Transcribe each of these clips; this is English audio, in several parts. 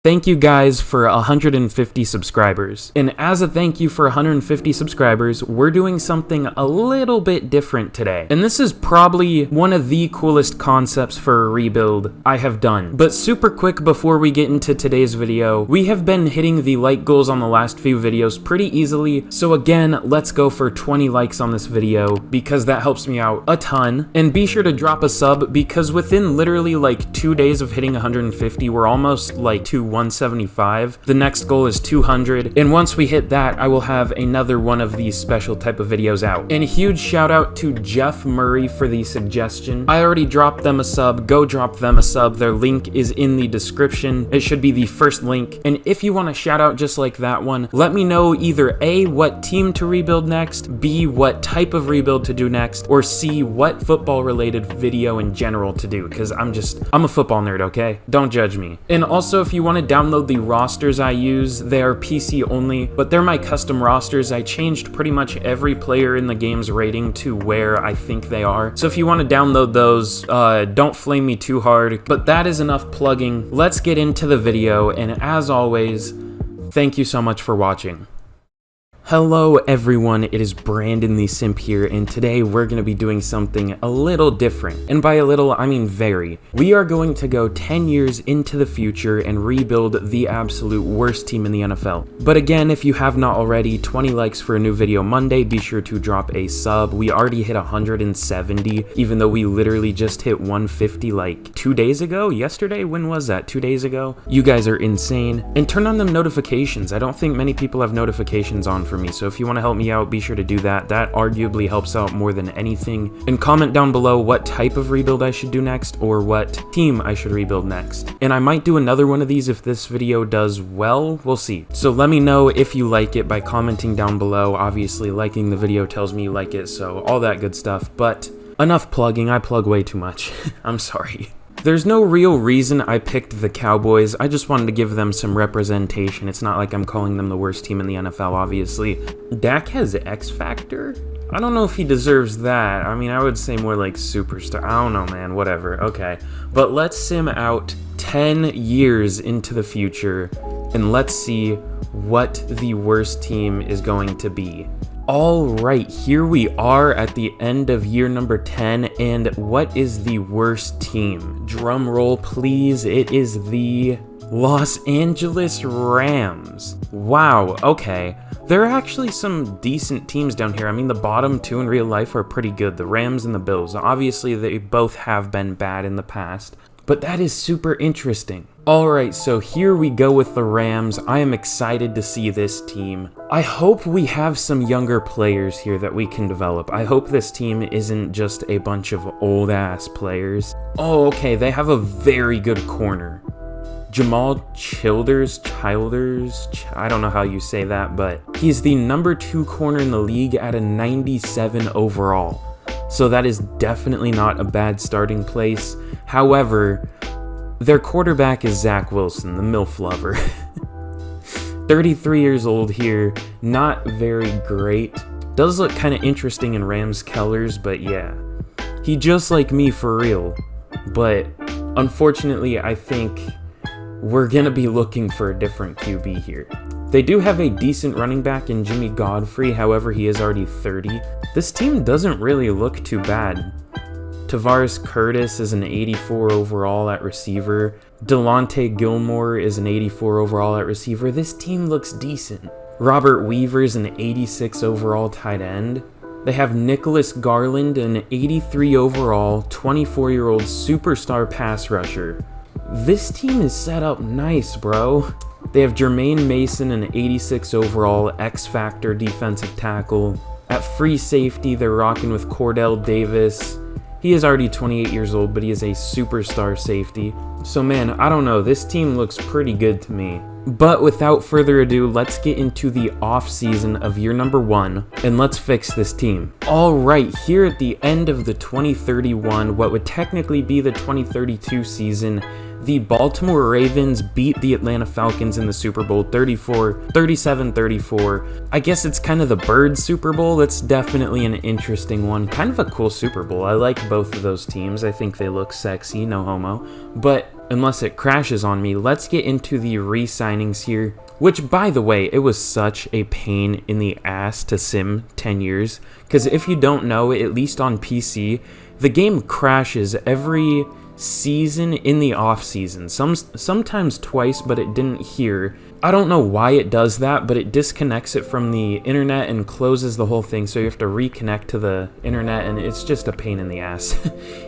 Thank you guys for 150 subscribers. And as a thank you for 150 subscribers, we're doing something a little bit different today. And this is probably one of the coolest concepts for a rebuild I have done. But super quick before we get into today's video, we have been hitting the like goals on the last few videos pretty easily. So again, let's go for 20 likes on this video because that helps me out a ton. And be sure to drop a sub because within literally like 2 days of hitting 150, we're almost like to 175. The next goal is 200, and once we hit that, I will have another one of these special type of videos out. And a huge shout out to Jeff Murray for the suggestion. I already dropped them a sub. Go drop them a sub. Their link is in the description. It should be the first link. And if you want a shout out just like that one, let me know either A, what team to rebuild next, B, what type of rebuild to do next, or C, what football related video in general to do, because I'm a football nerd, okay? Don't judge me. And also, if you want to download the rosters I use, they are PC only, but they're my custom rosters. I changed pretty much every player in the game's rating to where I think they are. So if you want to download those, don't flame me too hard, but that is enough plugging. Let's get into the video, and as always, thank you so much for watching. Hello everyone, it is Brandon the Simp here, and today we're going to be doing something a little different. And by a little, I mean very. We are going to go 10 years into the future and rebuild the absolute worst team in the NFL. But again, if you have not already, 20 likes for a new video Monday, be sure to drop a sub. We already hit 170, even though we literally just hit 150 like 2 days ago? Yesterday? When was that? 2 days ago? You guys are insane. And turn on them notifications. I don't think many people have notifications on for me, so if you want to help me out, be sure to do that. That arguably helps out more than anything. And comment down below what type of rebuild I should do next or what team I should rebuild next. And I might do another one of these if this video does well. We'll see. So let me know if you like it by commenting down below. Obviously, liking the video tells me you like it, so all that good stuff. But enough plugging. I plug way too much. I'm sorry. There's no real reason I picked the Cowboys. I just wanted to give them some representation. It's not like I'm calling them the worst team in the NFL, obviously. Dak has X Factor? I don't know if he deserves that. I mean, I would say more like superstar. I don't know, man. Whatever. Okay. But let's sim out 10 years into the future, and let's see what the worst team is going to be. Alright, here we are at the end of year number 10, and what is the worst team? Drum roll please, it is the Los Angeles Rams. Wow, okay. There are actually some decent teams down here. I mean, the bottom two in real life are pretty good, the Rams and the Bills. Obviously, they both have been bad in the past, but that is super interesting. Alright, so here we go with the Rams. I am excited to see this team. I hope we have some younger players here that we can develop. I hope this team isn't just a bunch of old-ass players. Oh, okay, they have a very good corner. Jamal Childers, I don't know how you say that, but he's the number 2 corner in the league at a 97 overall. So that is definitely not a bad starting place. However, their quarterback is Zach Wilson, the MILF lover. 33 years old here, not very great. Does look kind of interesting in Rams colors, but yeah. He just like me for real. But unfortunately, I think we're going to be looking for a different QB here. They do have a decent running back in Jimmy Godfrey, however, he is already 30. This team doesn't really look too bad. Tavares Curtis is an 84 overall at receiver. Delonte Gilmore is an 84 overall at receiver. This team looks decent. Robert Weaver is an 86 overall tight end. They have Nicholas Garland, an 83 overall, 24-year-old superstar pass rusher. This team is set up nice, bro. They have Jermaine Mason, an 86 overall X Factor defensive tackle. At free safety, they're rocking with Cordell Davis. He is already 28 years old, but he is a superstar safety. So man, I don't know, this team looks pretty good to me. But without further ado, let's get into the off season of year number 1, and let's fix this team. Alright, here at the end of the 2031, what would technically be the 2032 season, the Baltimore Ravens beat the Atlanta Falcons in the Super Bowl 37-34. I guess it's kind of the Bird Super Bowl. That's definitely an interesting one. Kind of a cool Super Bowl. I like both of those teams. I think they look sexy, no homo. But unless it crashes on me, let's get into the re-signings here. Which, by the way, it was such a pain in the ass to sim 10 years. Because if you don't know, at least on PC, the game crashes every season in the off season. Sometimes twice, but it didn't here. I don't know why it does that, but it disconnects it from the internet and closes the whole thing, so you have to reconnect to the internet, and it's just a pain in the ass.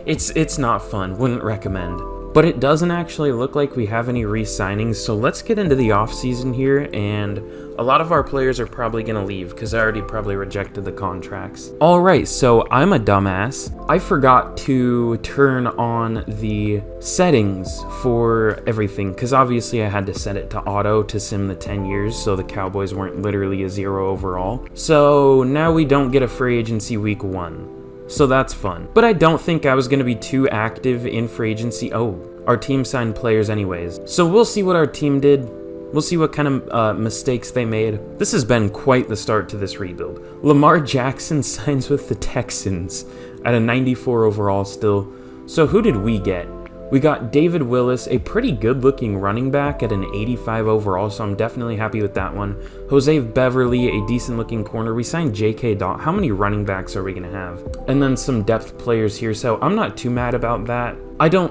It's not fun. Wouldn't recommend. But it doesn't actually look like we have any re-signings, so let's get into the off-season here, and a lot of our players are probably going to leave, because I already probably rejected the contracts. Alright, so I'm a dumbass. I forgot to turn on the settings for everything, because obviously I had to set it to auto to sim the 10 years, so the Cowboys weren't literally a 0 overall. So now we don't get a free agency week 1. So that's fun. But I don't think I was going to be too active in free agency. Oh, our team signed players anyways. So we'll see what our team did. We'll see what kind of mistakes they made. This has been quite the start to this rebuild. Lamar Jackson signs with the Texans at a 94 overall still. So who did we get? We got David Willis, a pretty good-looking running back at an 85 overall, so I'm definitely happy with that one. Jose Beverly, a decent-looking corner. We signed J.K. Dot. How many running backs are we going to have? And then some depth players here, so I'm not too mad about that.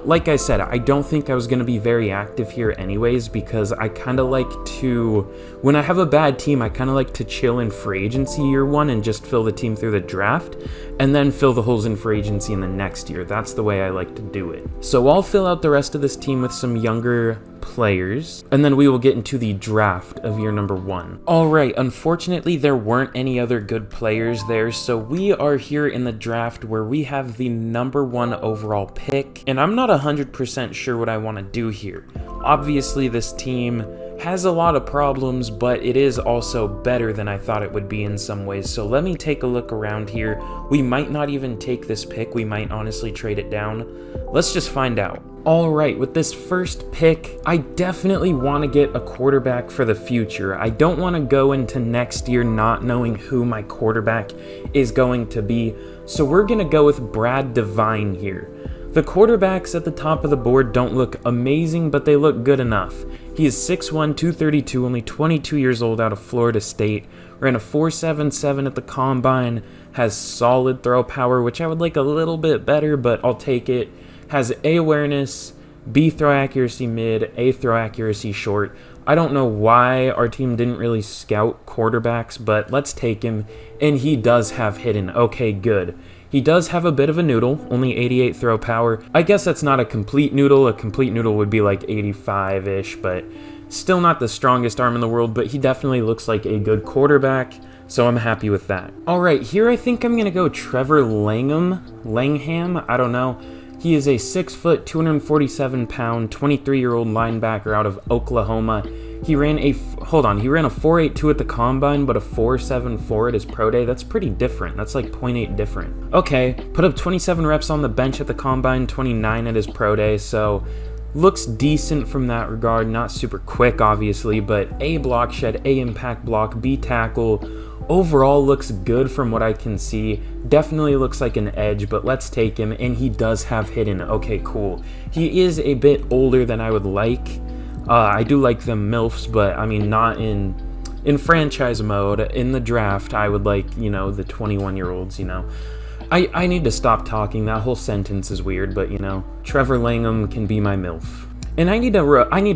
Like I said, I don't think I was going to be very active here anyways, because I kind of like to, when I have a bad team, I kind of like to chill in free agency year 1 and just fill the team through the draft, and then fill the holes in free agency in the next year. That's the way I like to do it. So I'll fill out the rest of this team with some younger players, and then we will get into the draft of year number 1. Alright, unfortunately there weren't any other good players there, so we are here in the draft where we have the number 1 overall pick, and I'm not 100% sure what I want to do here. Obviously this team has a lot of problems, but it is also better than I thought it would be in some ways, so let me take a look around here. We might not even take this pick, we might honestly trade it down. Let's just find out. Alright, with this first pick, I definitely want to get a quarterback for the future. I don't want to go into next year not knowing who my quarterback is going to be, so we're going to go with Brad Devine here. The quarterbacks at the top of the board don't look amazing, but they look good enough. He is 6'1", 232, only 22 years old, out of Florida State, ran a 4.77 at the combine, has solid throw power, which I would like a little bit better, but I'll take it. Has A awareness, B throw accuracy mid, A throw accuracy short. I don't know why our team didn't really scout quarterbacks, but let's take him, and he does have hidden. Okay, good. He does have a bit of a noodle, only 88 throw power. I guess that's not a complete noodle. A complete noodle would be like 85-ish, but still not the strongest arm in the world, but he definitely looks like a good quarterback, so I'm happy with that. Alright, here I think I'm going to go Trevor Langham, I don't know. He is a 6 foot, 247 pound, 23-year-old linebacker out of Oklahoma. He ran a 4.82 at the combine, but a 4.74 at his pro day. That's pretty different. That's like 0.8 different. Okay, put up 27 reps on the bench at the combine, 29 at his pro day, so looks decent from that regard. Not super quick, obviously, but A block shed, A impact block, B tackle. Overall looks good from what I can see. Definitely looks like an edge, but let's take him, and he does have hidden. Okay, cool. He is a bit older than I would like. I do like them MILFs, but I mean not in franchise mode. In the draft, I would like, you know, the 21-year-olds, you know. I need to stop talking. That whole sentence is weird, but you know, Trevor Langham can be my MILF. And I need a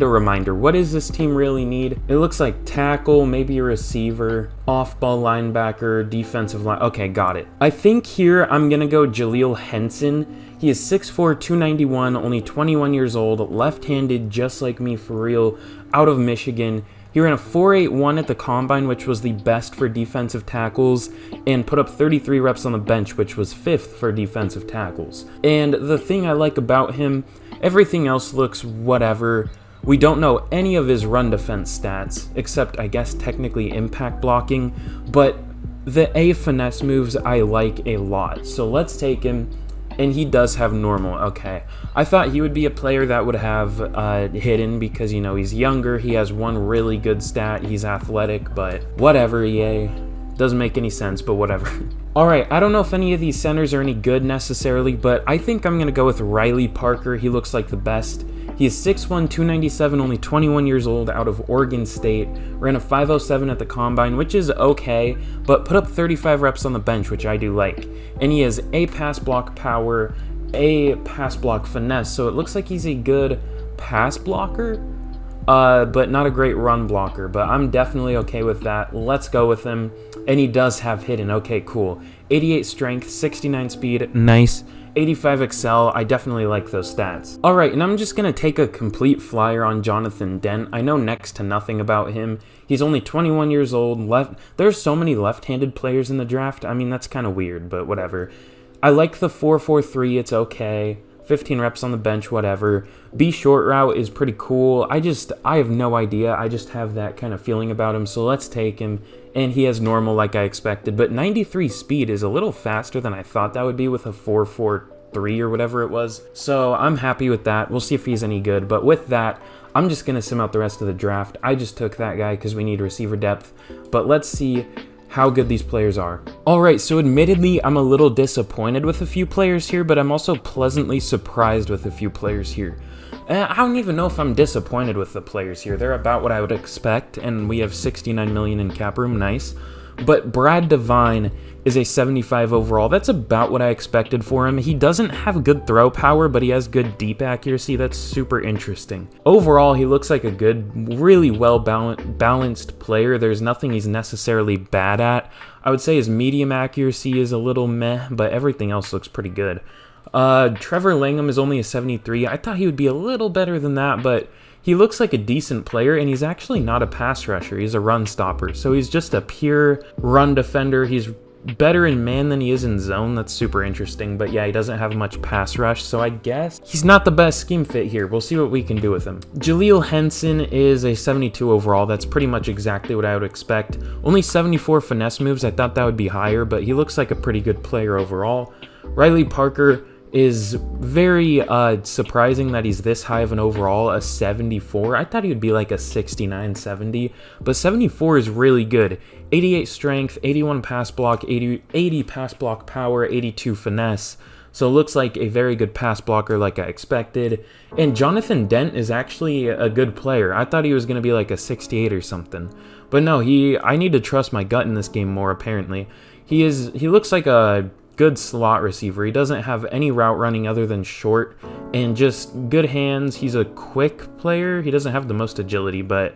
reminder. What does this team really need? It looks like tackle, maybe a receiver, off-ball linebacker, defensive line. Okay, got it. I think here I'm going to go Jaleel Henson. He is 6'4", 291, only 21 years old, left-handed, just like me for real, out of Michigan. He ran a 4.81 at the combine, which was the best for defensive tackles, and put up 33 reps on the bench, which was 5th for defensive tackles. And the thing I like about him, everything else looks whatever. We don't know any of his run defense stats, except I guess technically impact blocking, but the A finesse moves I like a lot. So let's take him, and he does have normal. Okay, I thought he would be a player that would have hidden because, you know, he's younger, he has one really good stat, he's athletic, but whatever, EA. Doesn't make any sense, but whatever. Alright, I don't know if any of these centers are any good necessarily, but I think I'm going to go with Riley Parker. He looks like the best. He is 6'1", 297, only 21 years old, out of Oregon State. Ran a 5.07 at the combine, which is okay, but put up 35 reps on the bench, which I do like. And he has A pass block power, A pass block finesse, so it looks like he's a good pass blocker, but not a great run blocker. But I'm definitely okay with that. Let's go with him. And he does have hidden. Okay, cool. 88 strength, 69 speed, nice. 85 excel, I definitely like those stats. Alright, and I'm just going to take a complete flyer on Jonathan Dent. I know next to nothing about him. He's only 21 years old. There's so many left-handed players in the draft. I mean, that's kind of weird, but whatever. I like the 4.43, it's okay. 15 reps on the bench, whatever. B short route is pretty cool. I have no idea. I just have that kind of feeling about him, so let's take him. And he has normal like I expected, but 93 speed is a little faster than I thought that would be with a 4.43 or whatever it was. So I'm happy with that. We'll see if he's any good, but with that, I'm just going to sim out the rest of the draft. I just took that guy because we need receiver depth, but let's see how good these players are. Alright, so admittedly, I'm a little disappointed with a few players here, but I'm also pleasantly surprised with a few players here. I don't even know if I'm disappointed with the players here. They're about what I would expect, and we have 69 million in cap room, nice. But Brad Devine is a 75 overall. That's about what I expected for him. He doesn't have good throw power, but he has good deep accuracy. That's super interesting. Overall, he looks like a good, really well balanced player. There's nothing he's necessarily bad at. I would say his medium accuracy is a little meh, but everything else looks pretty good. Trevor Langham is only a 73. I thought he would be a little better than that, but he looks like a decent player, and he's actually not a pass rusher. He's a run stopper, so he's just a pure run defender. He's better in man than he is in zone. That's super interesting, but yeah, he doesn't have much pass rush, so I guess he's not the best scheme fit here. We'll see what we can do with him. Jaleel Henson is a 72 overall. That's pretty much exactly what I would expect. Only 74 finesse moves. I thought that would be higher, but he looks like a pretty good player overall. Riley Parker is very surprising that he's this high of an overall, a 74. I thought he would be like a 69, 70, but 74 is really good. 88 strength, 81 pass block, 80 pass block power, 82 finesse. So it looks like a very good pass blocker like I expected. And Jonathan Dent is actually a good player. I thought he was going to be like a 68 or something. But no, I need to trust my gut in this game more apparently. He looks like a good slot receiver. He doesn't have any route running other than short and just good hands. He's a quick player. He doesn't have the most agility, but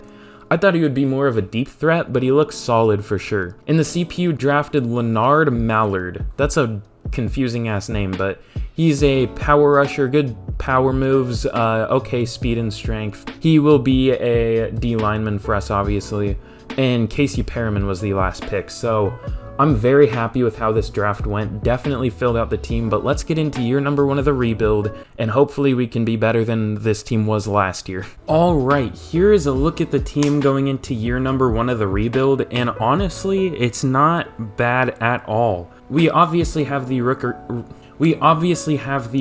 I thought he would be more of a deep threat, but he looks solid for sure. In the CPU drafted Leonard Mallard. That's a confusing ass name, but he's a power rusher, good power moves, okay speed and strength. He will be a D lineman for us obviously, and Casey Perriman was the last pick, so I'm very happy with how this draft went. Definitely filled out the team, but let's get into year number 1 of the rebuild, and hopefully we can be better than this team was last year. Alright, here is a look at the team going into year number 1 of the rebuild, and honestly, it's not bad at all. We obviously have the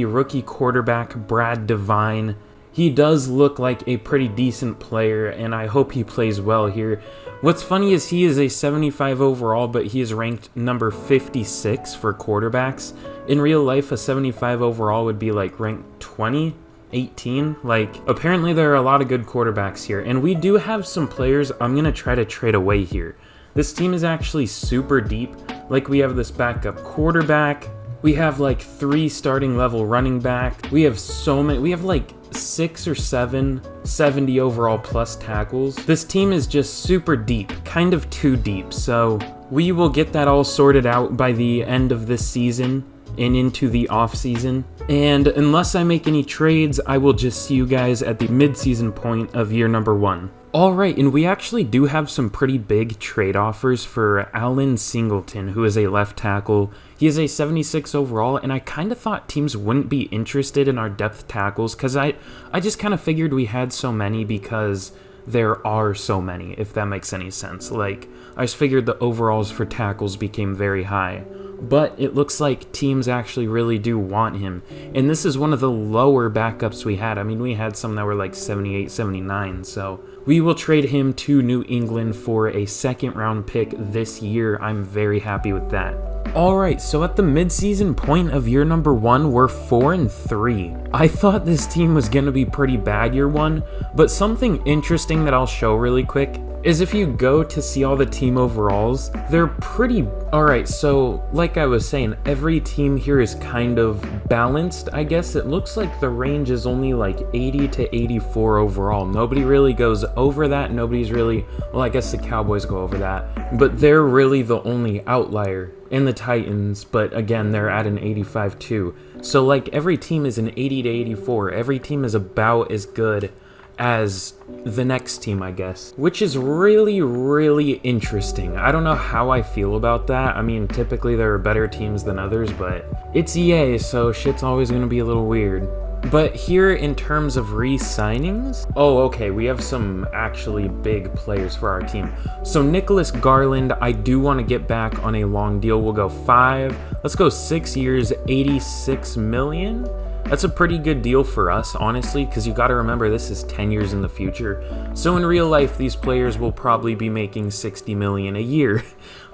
rookie quarterback, Brad Devine. He does look like a pretty decent player, and I hope he plays well here. What's funny is he is a 75 overall, but he is ranked number 56 for quarterbacks. In real life, a 75 overall would be like ranked 20, 18. Like, apparently there are a lot of good quarterbacks here, and we do have some players I'm going to try to trade away here. This team is actually super deep. Like, we have this backup quarterback. We have like 3 starting level running back. We have so many. We have like 6 or 7 70 overall plus tackles. This team is just super deep, kind of too deep. So we will get that all sorted out by the end of this season and into the off season. And unless I make any trades, I will just see you guys at the mid-season point of year number 1. Alright, and we actually do have some pretty big trade offers for Alan Singleton, who is a left tackle. He is a 76 overall, and I kind of thought teams wouldn't be interested in our depth tackles, because I just kind of figured we had so many because there are so many, if that makes any sense. Like, I just figured the overalls for tackles became very high. But it looks like teams actually really do want him. And this is one of the lower backups we had. I mean, we had some that were like 78, 79. So we will trade him to New England for a 2nd round pick this year. I'm very happy with that. Alright, so at the midseason point of year number 1, we're 4-3. I thought this team was gonna be pretty bad year 1, but something interesting that I'll show really quick is if you go to see all the team overalls, they're pretty... Alright, so like I was saying, every team here is kind of balanced, I guess. It looks like the range is only like 80 to 84 overall. Nobody really goes over that. Nobody's really... Well, I guess the Cowboys go over that. But they're really the only outlier. And the Titans, but again, they're at an 85 too. So like every team is an 80 to 84. Every team is about as good as the next team, I guess, which is really, really interesting. I don't know how I feel about that. I mean, typically there are better teams than others, but it's EA, so shit's always going to be a little weird. But here, in terms of re-signings, oh, okay, we have some actually big players for our team. So Nicholas Garland, I do want to get back on a long deal. We'll go 5. Let's go 6 years, 86 million. That's a pretty good deal for us, honestly, because you got to remember this is 10 years in the future. So in real life, these players will probably be making 60 million a year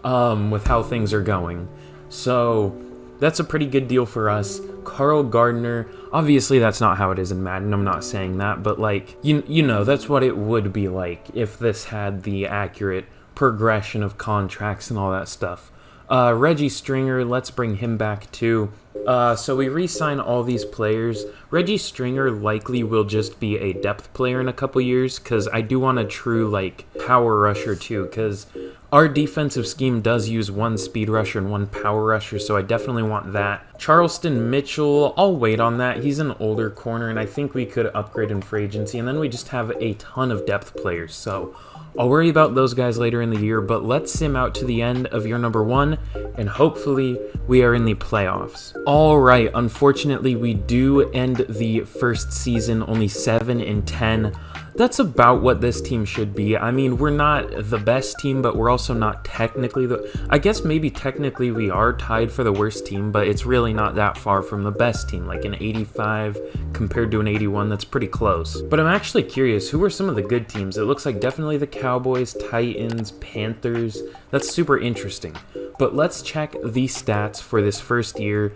with how things are going. So that's a pretty good deal for us. Carl Gardner, obviously that's not how it is in Madden, I'm not saying that, but like, you know, that's what it would be like if this had the accurate progression of contracts and all that stuff. Reggie Stringer, let's bring him back too. So we re-sign all these players. Reggie Stringer likely will just be a depth player in a couple years, because I do want a true like power rusher too, because our defensive scheme does use one speed rusher and one power rusher, so I definitely want that. Charleston Mitchell, I'll wait on that. He's an older corner, and I think we could upgrade in free agency, and then we just have a ton of depth players, so I'll worry about those guys later in the year, but let's sim out to the end of year number 1, and hopefully we are in the playoffs. Alright, unfortunately we do end the first season only 7-10. That's about what this team should be. I mean, we're not the best team, but we're also not technically I guess maybe technically we are tied for the worst team, but it's really not that far from the best team. Like an 85 compared to an 81, that's pretty close. But I'm actually curious, who are some of the good teams? It looks like definitely the Cowboys, Titans, Panthers. That's super interesting. But let's check the stats for this first year.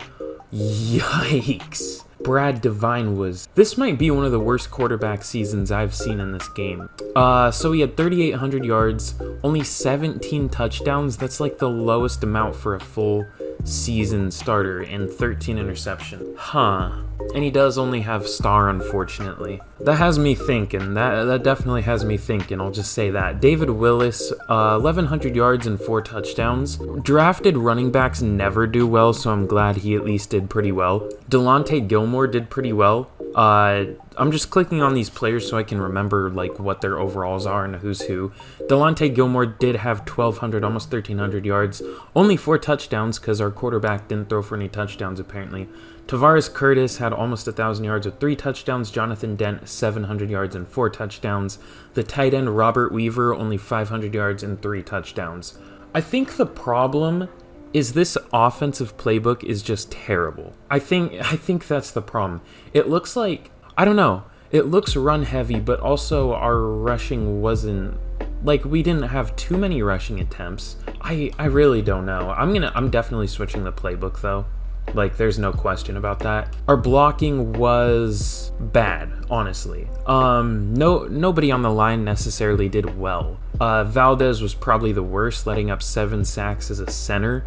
Yikes. Brad Devine was... This might be one of the worst quarterback seasons I've seen in this game. So he had 3,800 yards, only 17 touchdowns. That's like the lowest amount for a full season starter, and 13 interception. Huh. And he does only have star, unfortunately. That has me thinking. That definitely has me thinking. I'll just say that. David Willis, 1,100 yards and 4 touchdowns. Drafted running backs never do well, so I'm glad he at least did pretty well. Delonte Gilmore did pretty well. I'm just clicking on these players so I can remember like what their overalls are and who's who. Delonte Gilmore did have 1,200, almost 1,300 yards. Only 4 touchdowns because our quarterback didn't throw for any touchdowns apparently. Tavares Curtis had almost 1,000 yards with 3 touchdowns. Jonathan Dent, 700 yards and 4 touchdowns. The tight end Robert Weaver, only 500 yards and 3 touchdowns. I think the problem is this offensive playbook is just terrible. I think that's the problem. It looks like, I don't know, it looks run heavy, but also our rushing wasn't, like, we didn't have too many rushing attempts. I really don't know. I'm definitely switching the playbook though. Like, there's no question about that. Our blocking was bad, honestly. Nobody on the line necessarily did well. Valdez was probably the worst, letting up 7 sacks as a center.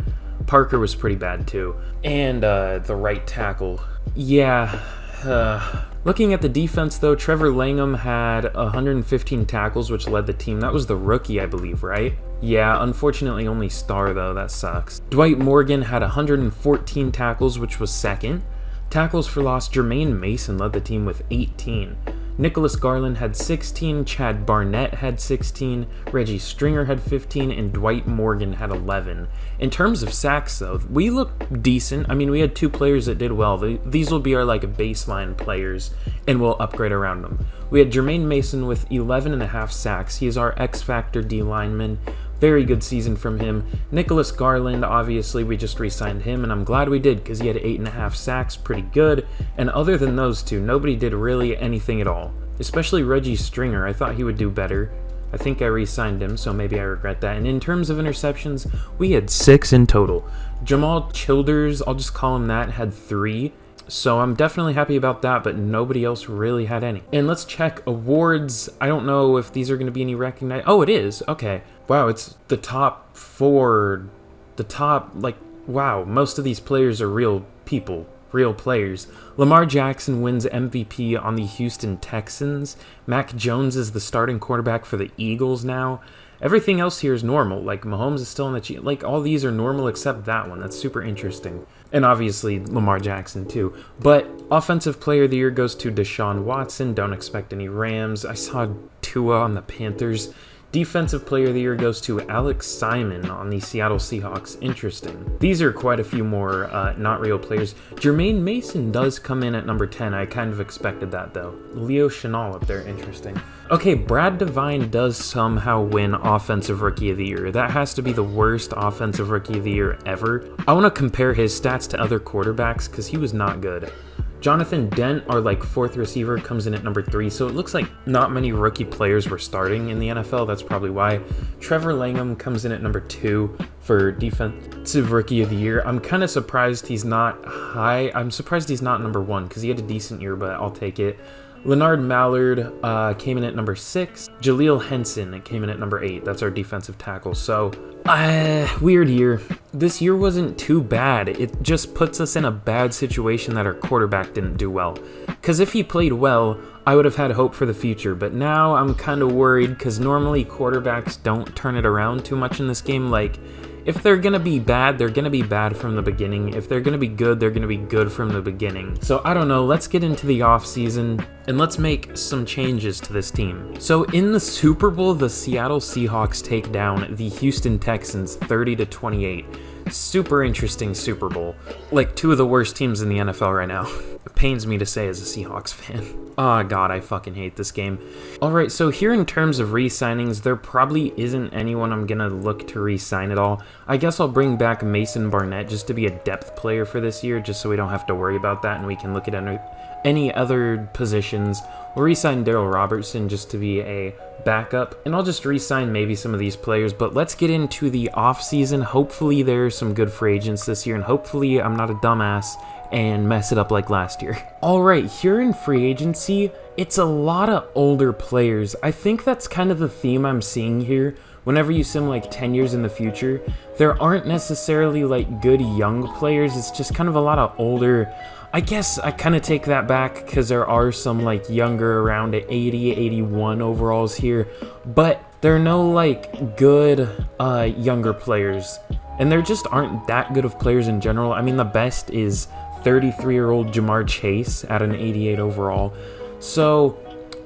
Parker was pretty bad too. And the right tackle. Yeah. Looking at the defense though, Trevor Langham had 115 tackles, which led the team. That was the rookie, I believe, right? Yeah, unfortunately only star though, that sucks. Dwight Morgan had 114 tackles, which was second. Tackles for loss, Jermaine Mason led the team with 18. Nicholas Garland had 16, Chad Barnett had 16, Reggie Stringer had 15, and Dwight Morgan had 11. In terms of sacks, though, we looked decent. I mean, we had 2 players that did well. These will be our like baseline players, and we'll upgrade around them. We had Jermaine Mason with 11.5 sacks. He is our X-Factor D lineman. Very good season from him. Nicholas Garland, obviously, we just re-signed him, and I'm glad we did because he had 8.5 sacks, pretty good. And other than those 2, nobody did really anything at all. Especially Reggie Stringer, I thought he would do better. I think I re-signed him, so maybe I regret that. And in terms of interceptions, we had 6 in total. Jamal Childers, I'll just call him that, had 3. So I'm definitely happy about that, but nobody else really had any. And let's check awards. I don't know if these are going to be any recognized. Oh, it is. Okay. Wow, it's the top 4. The top, like, wow, most of these players are real people, real players. Lamar Jackson wins MVP on the Houston Texans. Mac Jones is the starting quarterback for the Eagles now. Everything else here is normal. Like, Mahomes is still in the Chiefs. Like, all these are normal except that one. That's super interesting. And obviously, Lamar Jackson, too. But Offensive Player of the Year goes to Deshaun Watson. Don't expect any Rams. I saw Tua on the Panthers. Defensive Player of the Year goes to Alex Simon on the Seattle Seahawks. Interesting. These are quite a few more not real players. Jermaine Mason does come in at number 10. I kind of expected that, though. Leo Chenal up there. Interesting. Okay, Brad Devine does somehow win Offensive Rookie of the Year. That has to be the worst Offensive Rookie of the Year ever. I want to compare his stats to other quarterbacks because he was not good. Jonathan Dent, our 4th receiver, comes in at number 3, so it looks like not many rookie players were starting in the NFL. That's probably why. Trevor Langham comes in at number 2 for Defensive Rookie of the Year. I'm kind of surprised he's not high. I'm surprised he's not number 1 because he had a decent year, but I'll take it. Leonard Mallard came in at number 6. Jaleel Henson came in at number 8. That's our defensive tackle. So, weird year. This year wasn't too bad. It just puts us in a bad situation that our quarterback didn't do well. Because if he played well, I would have had hope for the future. But now I'm kind of worried because normally quarterbacks don't turn it around too much in this game. Like, if they're going to be bad, they're going to be bad from the beginning. If they're going to be good, they're going to be good from the beginning. So I don't know, let's get into the offseason and let's make some changes to this team. So in the Super Bowl, the Seattle Seahawks take down the Houston Texans 30-28. Super interesting Super Bowl. Like 2 of the worst teams in the NFL right now. It pains me to say as a Seahawks fan. Oh god, I fucking hate this game. Alright, so here in terms of re-signings, there probably isn't anyone I'm gonna look to re-sign at all. I guess I'll bring back Mason Barnett just to be a depth player for this year, just so we don't have to worry about that and we can look at any other positions. We'll re-sign Darryl Robertson just to be a backup, and I'll just re-sign maybe some of these players, but let's get into the off-season. Hopefully there's some good free agents this year, and hopefully I'm not a dumbass and mess it up like last year. Alright, here in free agency, it's a lot of older players. I think that's kind of the theme I'm seeing here. Whenever you sim 10 years in the future, there aren't necessarily good young players. It's just kind of a lot of older. I guess I kind of take that back because there are some younger around 80, 81 overalls here, but there are no good younger players, and there just aren't that good of players in general. I mean, the best is 33-year-old Jamar Chase at an 88 overall. So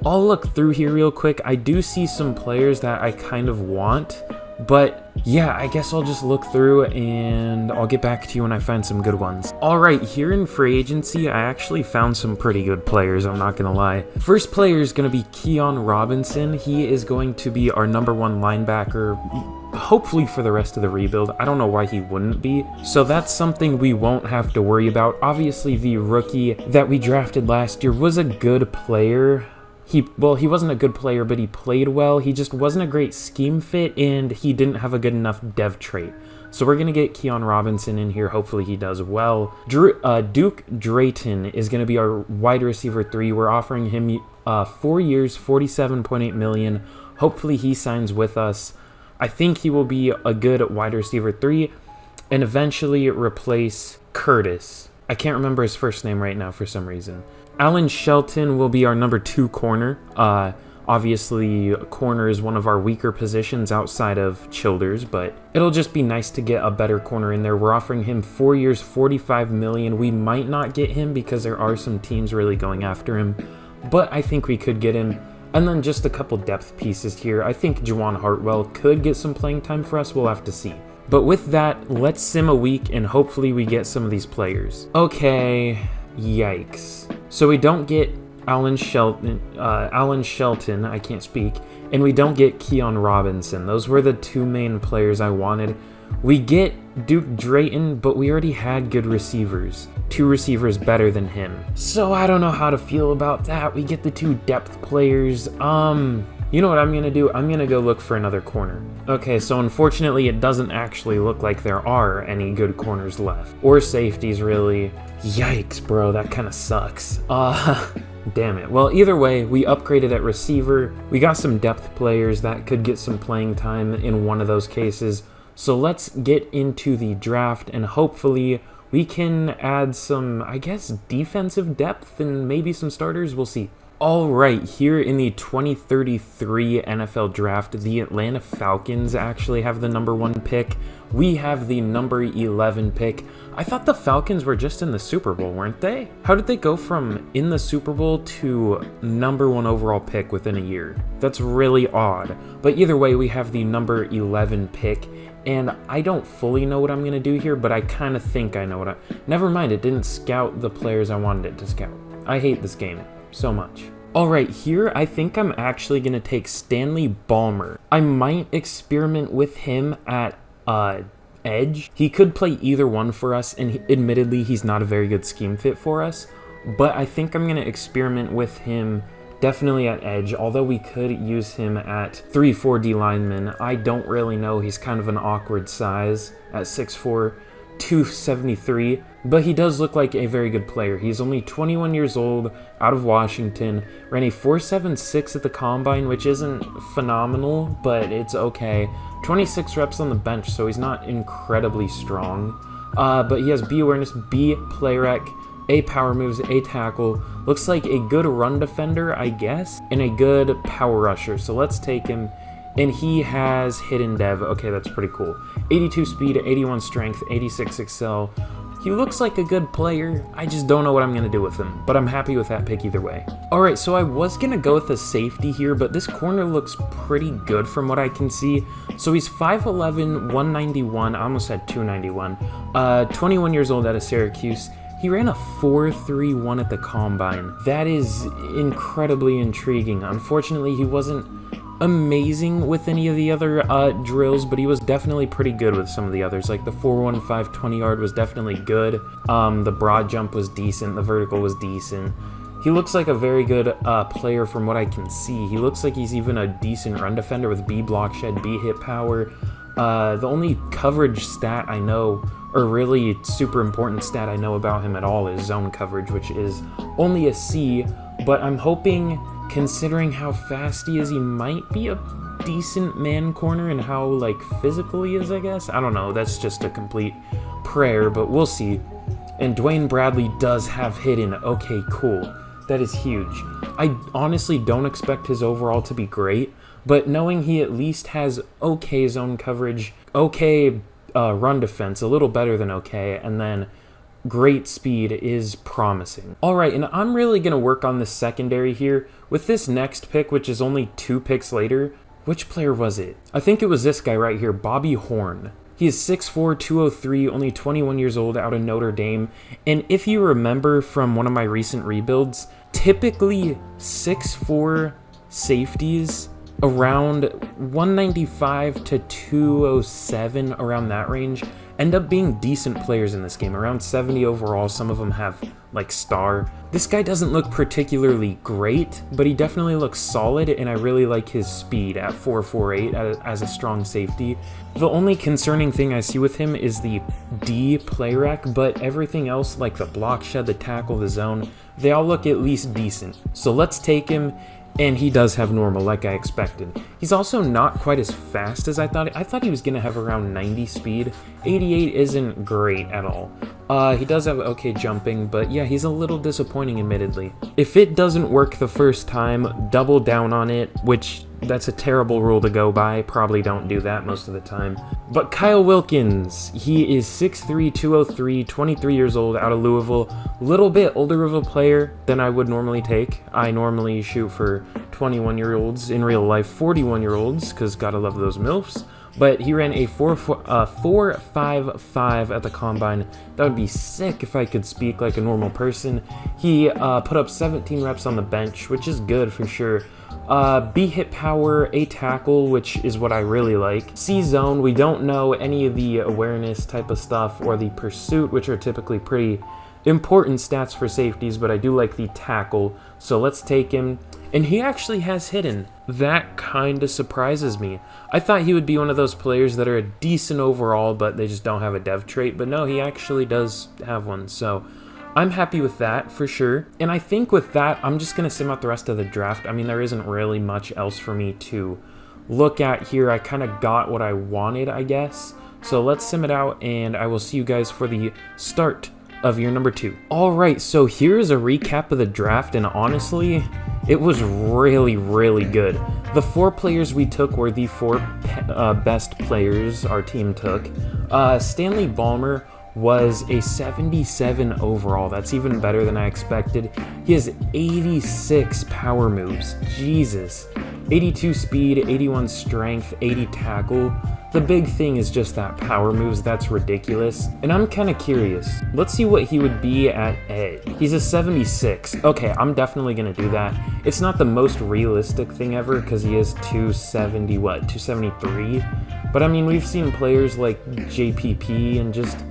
I'll look through here real quick. I do see some players that I kind of want, but yeah, I guess I'll just look through and I'll get back to you when I find some good ones. Alright, here in free agency, I actually found some pretty good players, I'm not gonna lie. First player is gonna be Keon Robinson. He is going to be our number 1 linebacker, hopefully for the rest of the rebuild. I don't know why he wouldn't be. So that's something we won't have to worry about. Obviously, the rookie that we drafted last year was a good player. He wasn't a good player, but he played well. He just wasn't a great scheme fit, and he didn't have a good enough dev trait. So we're going to get Keon Robinson in here. Hopefully he does well. Duke Drayton is going to be our wide receiver 3. We're offering him 4 years, $47.8 million. Hopefully he signs with us. I think he will be a good wide receiver 3 and eventually replace Curtis. I can't remember his first name right now for some reason. Alan Shelton will be our number 2 corner. Obviously, corner is one of our weaker positions outside of Childers, but it'll just be nice to get a better corner in there. We're offering him 4 years, $45 million. We might not get him because there are some teams really going after him, but I think we could get him. And then just a couple depth pieces here. I think Juwan Hartwell could get some playing time for us. We'll have to see. But with that, let's sim a week and hopefully we get some of these players. Okay, yikes. So we don't get Alan Shelton, I can't speak, and we don't get Keon Robinson. Those were the 2 main players I wanted. We get Duke Drayton, but we already had good receivers. 2 receivers better than him. So I don't know how to feel about that. We get the 2 depth players. You know what I'm gonna do? I'm gonna go look for another corner. Okay, so unfortunately it doesn't actually look like there are any good corners left. Or safeties, really. Yikes, bro, that kinda sucks. Damn it. Well, either way, we upgraded at receiver. We got some depth players that could get some playing time in one of those cases. So let's get into the draft, and hopefully we can add some, I guess, defensive depth and maybe some starters. We'll see. All right, here in the 2033 NFL Draft, the Atlanta Falcons actually have the number 1 pick. We have the number 11 pick. I thought the Falcons were just in the Super Bowl, weren't they? How did they go from in the Super Bowl to number 1 overall pick within a year? That's really odd. But either way, we have the number 11 pick. And I don't fully know what I'm going to do here, but I kind of think I know what Never mind, it didn't scout the players I wanted it to scout. I hate this game so much. Alright, here I think I'm actually going to take Stanley Ballmer. I might experiment with him at edge. He could play either one for us, and admittedly he's not a very good scheme fit for us, but I think I'm going to experiment with him definitely at edge, although we could use him at 3-4 D lineman. I don't really know. He's kind of an awkward size at 6'4", 273, but he does look like a very good player. He's only 21 years old, out of Washington, ran a 4.76 at the combine, which isn't phenomenal, but it's okay. 26 reps on the bench, so he's not incredibly strong, but he has B awareness, B play rec, A power moves, A tackle, looks like a good run defender, I guess, and a good power rusher, so let's take him. And he has hidden dev. Okay, that's pretty cool. 82 speed, 81 strength, 86 excel. He looks like a good player. I just don't know what I'm going to do with him, but I'm happy with that pick either way. All right, so I was going to go with a safety here, but this corner looks pretty good from what I can see. So he's 5'11", 191. I almost said 291. 21 years old out of Syracuse. He ran a 4.31 at the combine. That is incredibly intriguing. Unfortunately, he wasn't amazing with any of the other drills, but he was definitely pretty good with some of the others. Like the 4.15 20-yard was definitely good. The broad jump was decent. The vertical was decent. He looks like a very good player from what I can see. He looks like he's even a decent run defender with B block shed, B hit power. The only coverage stat I know, or really super important stat I know about him at all, is zone coverage, which is only a C, but I'm hoping, considering how fast he is, he might be a decent man corner and how, like, physical he is, I guess. I don't know, that's just a complete prayer, but we'll see. And Dwayne Bradley does have hidden. Okay, cool. That is huge. I honestly don't expect his overall to be great, but knowing he at least has okay zone coverage, okay run defense, a little better than okay, and then great speed is promising. All right, and I'm really going to work on the secondary here. With this next pick, which is only 2 picks later, which player was it? I think it was this guy right here, Bobby Horn. He is 6'4", 203, only 21 years old, out of Notre Dame. And if you remember from one of my recent rebuilds, typically 6'4" safeties around 195 to 207, around that range, end up being decent players in this game, around 70 overall. Some of them have like star. This guy doesn't look particularly great, but he definitely looks solid, and I really like his speed at 4.48 as a strong safety. The only concerning thing I see with him is the D play rec, but everything else, like the block shed, the tackle, the zone, they all look at least decent. So let's take him. And he does have normal, like I expected. He's also not quite as fast as I thought. I thought he was going to have around 90 speed. 88 isn't great at all. He does have okay jumping, but yeah, he's a little disappointing, admittedly. If it doesn't work the first time, double down on it, which that's a terrible rule to go by. Probably don't do that most of the time. But Kyle Wilkins, he is 6'3", 203, 23 years old, out of Louisville. Little bit older of a player than I would normally take. I normally shoot for 21-year-olds, in real life 41-year-olds, because gotta love those MILFs. But he ran a 4.55 at the combine. That would be sick if I could speak like a normal person. He put up 17 reps on the bench, which is good for sure. B hit power, A tackle, which is what I really like. C zone, we don't know any of the awareness type of stuff or the pursuit, which are typically pretty important stats for safeties, but I do like the tackle, so let's take him. And he actually has hidden. That kind of surprises me. I thought he would be one of those players that are a decent overall, but they just don't have a dev trait. But no, he actually does have one. So I'm happy with that for sure. And I think with that, I'm just going to sim out the rest of the draft. I mean, there isn't really much else for me to look at here. I kind of got what I wanted, I guess. So let's sim it out, and I will see you guys for the start of year number 2. All right, so here's a recap of the draft, and honestly, it was really, really good. The 4 players we took were the 4 best players our team took. Stanley Ballmer was a 77 overall. That's even better than I expected. He has 86 power moves. Jesus. 82 speed, 81 strength, 80 tackle. The big thing is just that power moves. That's ridiculous. And I'm kind of curious. Let's see what he would be at edge. He's a 76. Okay, I'm definitely going to do that. It's not the most realistic thing ever because he is 273. But I mean, we've seen players like JPP and just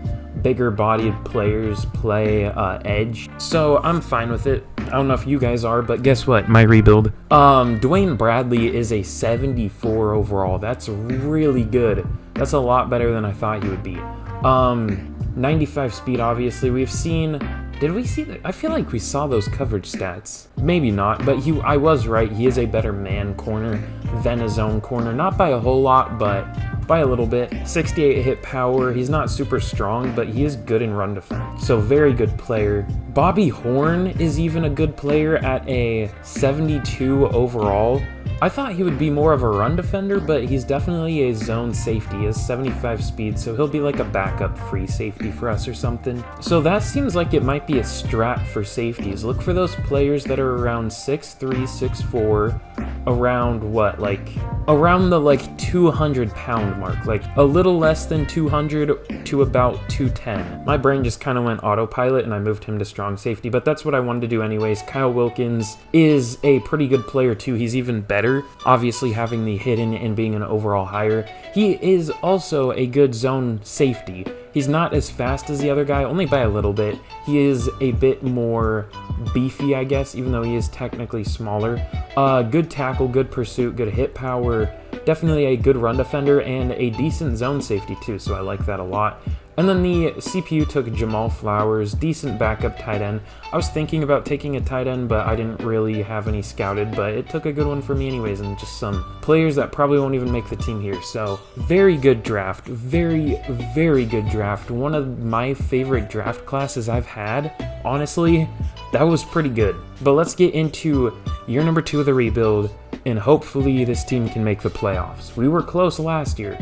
bigger bodied players play edge, so I'm fine with it. I don't know if you guys are, but guess what? My rebuild. Dwayne Bradley is a 74 overall. That's really good. That's a lot better than I thought he would be. 95 speed, obviously. We've seen... Did we see that? I feel like we saw those coverage stats. Maybe not, but I was right. He is a better man corner than a zone corner. Not by a whole lot, but by a little bit. 68 hit power. He's not super strong, but he is good in run defense. So very good player. Bobby Horn is even a good player at a 72 overall. I thought he would be more of a run defender, but he's definitely a zone safety. He has 75 speed, so he'll be like a backup free safety for us or something. So that seems like it might be a strat for safeties. Look for those players that are around 6'3", 6'4", around what, like, around the like 200 pound mark, like a little less than 200 to about 210. My brain just kind of went autopilot and I moved him to strong safety, but that's what I wanted to do anyways. Kyle Wilkins is a pretty good player too. He's even better, obviously having the hidden and being an overall higher. He is also a good zone safety. He's not as fast as the other guy, only by a little bit. He is a bit more beefy, I guess, even though he is technically smaller. Good tackle, good pursuit, good hit power, definitely a good run defender, and a decent zone safety too, so I like that a lot. And then the CPU took Jamal Flowers, decent backup tight end. I was thinking about taking a tight end, but I didn't really have any scouted, but it took a good one for me anyways, and just some players that probably won't even make the team here. So very good draft, very, very good draft. One of my favorite draft classes I've had. Honestly, that was pretty good. But let's get into year number 2 of the rebuild, and hopefully this team can make the playoffs. We were close last year,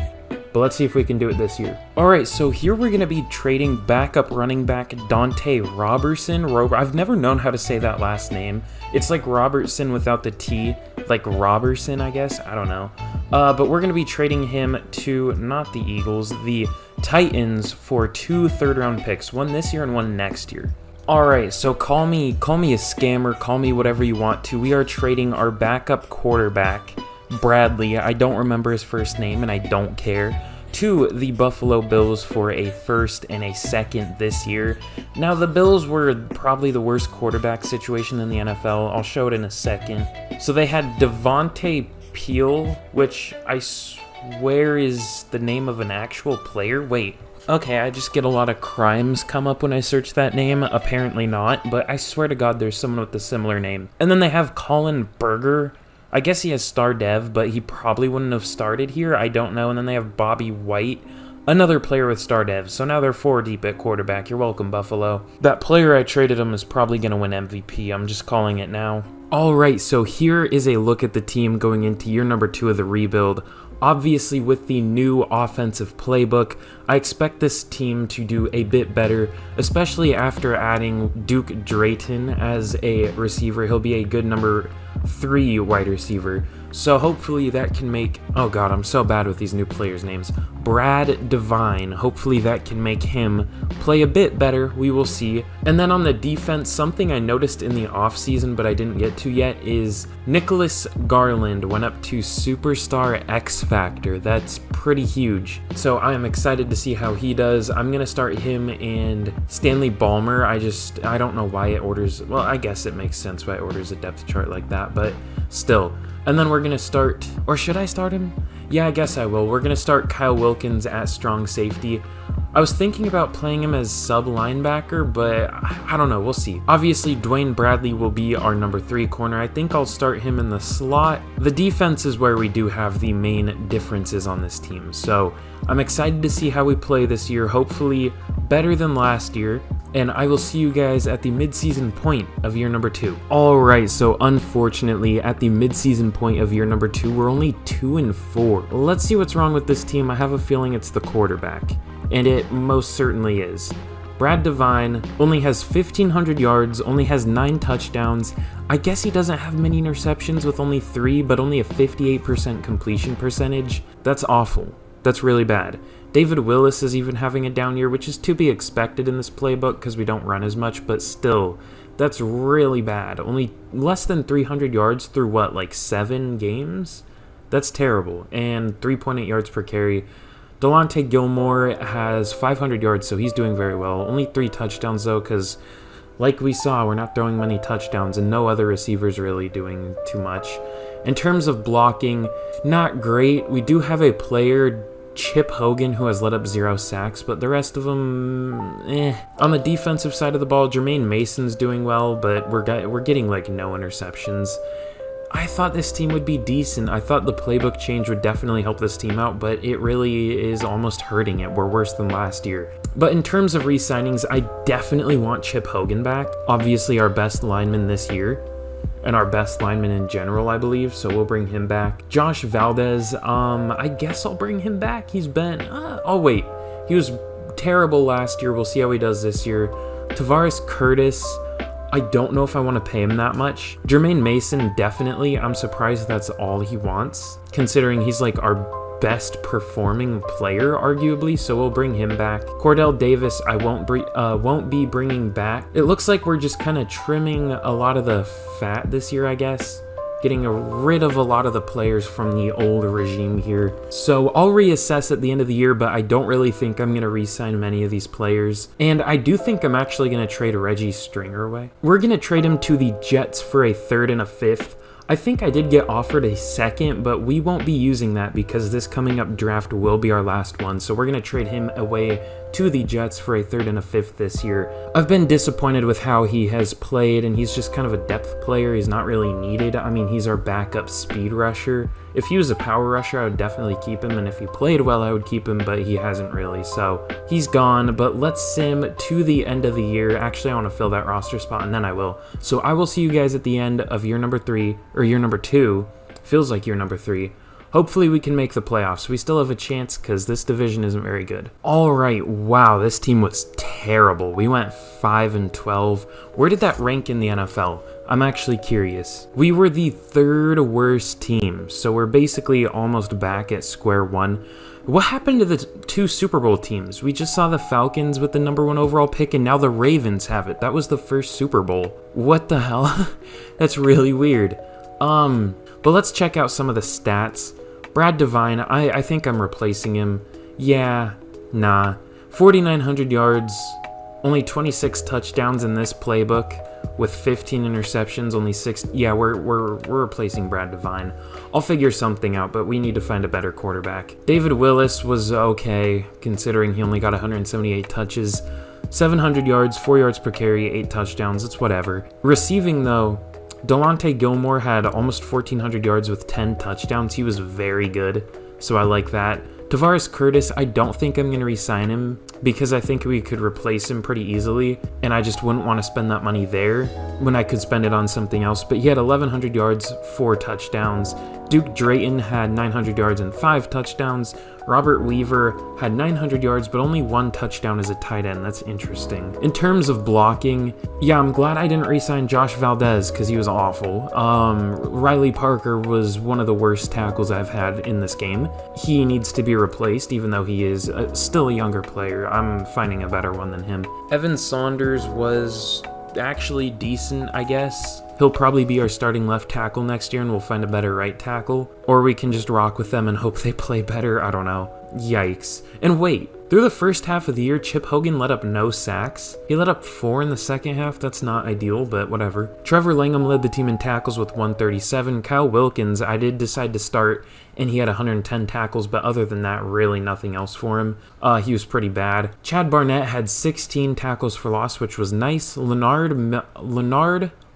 but let's see if we can do it this year. All right, so here we're going to be trading backup running back Dante Robertson. I've never known how to say that last name. It's like Robertson without the T, like Robertson, I guess. I don't know. But we're going to be trading him to, not the Eagles, the Titans for 2 third-round picks, one this year and one next year. Alright, so call me a scammer, call me whatever you want to. We are trading our backup quarterback, Bradley, I don't remember his first name and I don't care, to the Buffalo Bills for a first and a second this year. Now, the Bills were probably the worst quarterback situation in the NFL. I'll show it in a second. So they had Devontae Peel, which I swear is the name of an actual player. Wait. Okay, I just get a lot of crimes come up when I search that name. Apparently not, but I swear to God there's someone with a similar name. And then they have Colin Berger. I guess he has star dev, but he probably wouldn't have started here. I don't know. And then they have Bobby White, another player with star dev. So now they're 4 deep at quarterback. You're welcome, Buffalo. That player I traded him is probably going to win MVP. I'm just calling it now. Alright, so here is a look at the team going into year number 2 of the rebuild. Obviously, with the new offensive playbook, I expect this team to do a bit better, especially after adding Duke Drayton as a receiver. He'll be a good number 3 wide receiver. So hopefully that can make, oh god, I'm so bad with these new players' names. Brad Devine, hopefully that can make him play a bit better, we will see. And then on the defense, something I noticed in the offseason but I didn't get to yet is Nicholas Garland went up to Superstar X Factor. That's pretty huge. So I am excited to see how he does. I'm going to start him and Stanley Ballmer. I don't know why it orders, well, I guess it makes sense why it orders a depth chart like that, but still. And then we're going to start, or should I start him? Yeah, I guess I will. We're going to start Kyle Wilkins at strong safety. I was thinking about playing him as sub linebacker, but I don't know. We'll see. Obviously, Dwayne Bradley will be our number 3 corner. I think I'll start him in the slot. The defense is where we do have the main differences on this team. So I'm excited to see how we play this year. Hopefully better than last year. And I will see you guys at the mid-season point of year number 2. Alright, so unfortunately, at the mid-season point of year number 2, we're only 2-4. Let's see what's wrong with this team. I have a feeling it's the quarterback. And it most certainly is. Brad Devine only has 1,500 yards, only has 9 touchdowns. I guess he doesn't have many interceptions with only 3, but only a 58% completion percentage. That's awful. That's really bad. David Willis is even having a down year, which is to be expected in this playbook because we don't run as much, but still, that's really bad. Only less than 300 yards through what, like 7 games? That's terrible. And 3.8 yards per carry. Delonte Gilmore has 500 yards, so he's doing very well. Only 3 touchdowns, though, because like we saw, we're not throwing many touchdowns, and no other receivers really doing too much. In terms of blocking, not great. We do have a player, Chip Hogan, who has let up 0 sacks, but the rest of them, On the defensive side of the ball, Jermaine Mason's doing well, but we're getting like no interceptions. I thought this team would be decent. I thought the playbook change would definitely help this team out, but it really is almost hurting it. We're worse than last year. But in terms of re-signings, I definitely want Chip Hogan back. Obviously our best lineman this year, and our best lineman in general, I believe, so we'll bring him back. Josh Valdez, I guess I'll bring him back. He's been, oh wait, he was terrible last year. We'll see how he does this year. Tavares Curtis, I don't know if I want to pay him that much. Jermaine Mason, definitely. I'm surprised that's all he wants, considering he's like our best performing player, arguably, so we'll bring him back. Cordell Davis, I won't be bringing back. It looks like we're just kind of trimming a lot of the fat this year, I guess. Getting rid of a lot of the players from the old regime here. So I'll reassess at the end of the year, but I don't really think I'm going to re-sign many of these players. And I do think I'm actually going to trade Reggie Stringer away. We're going to trade him to the Jets for a 3rd and a 5th. I think I did get offered a 2nd, but we won't be using that because this coming up draft will be our last one. So we're going to trade him away to the Jets for a 3rd and a 5th this year. I've been disappointed with how he has played, and he's just kind of a depth player. He's not really needed. I mean, he's our backup speed rusher. If he was a power rusher, I would definitely keep him, and if he played well, I would keep him, but he hasn't really. So he's gone, but let's sim to the end of the year. Actually, I want to fill that roster spot, and then I will. So I will see you guys at the end of year number 3, or year number 2. Feels like year number 3. Hopefully we can make the playoffs. We still have a chance because this division isn't very good. All right, wow, this team was terrible. We went 5-12. Where did that rank in the NFL? I'm actually curious. We were the 3rd worst team, so we're basically almost back at square one. What happened to the 2 Super Bowl teams? We just saw the Falcons with the number 1 overall pick, and now the Ravens have it. That was the first Super Bowl. What the hell? That's really weird. But let's check out some of the stats. Brad Devine, I think I'm replacing him. Yeah, nah. 4,900 yards, only 26 touchdowns in this playbook with 15 interceptions, only 6. Yeah, we're replacing Brad Devine. I'll figure something out, but we need to find a better quarterback. David Willis was okay, considering he only got 178 touches, 700 yards, 4 yards per carry, 8 touchdowns. It's whatever. Receiving, though, Delonte Gilmore had almost 1,400 yards with 10 touchdowns. He was very good, so I like that. Tavares Curtis, I don't think I'm going to re-sign him because I think we could replace him pretty easily, and I just wouldn't want to spend that money there when I could spend it on something else. But he had 1,100 yards, 4 touchdowns, Duke Drayton had 900 yards and 5 touchdowns. Robert Weaver had 900 yards, but only 1 touchdown as a tight end. That's interesting. In terms of blocking, yeah, I'm glad I didn't re-sign Josh Valdez because he was awful. Riley Parker was one of the worst tackles I've had in this game. He needs to be replaced, even though he is still a younger player. I'm finding a better one than him. Evan Saunders was actually decent, I guess. He'll probably be our starting left tackle next year and we'll find a better right tackle. Or we can just rock with them and hope they play better. I don't know. Yikes. And wait, through the first half of the year, Chip Hogan let up no sacks. He let up 4 in the second half. That's not ideal, but whatever. Trevor Langham led the team in tackles with 137. Kyle Wilkins, I did decide to start, and he had 110 tackles, but other than that, really nothing else for him. He was pretty bad. Chad Barnett had 16 tackles for loss, which was nice. Leonard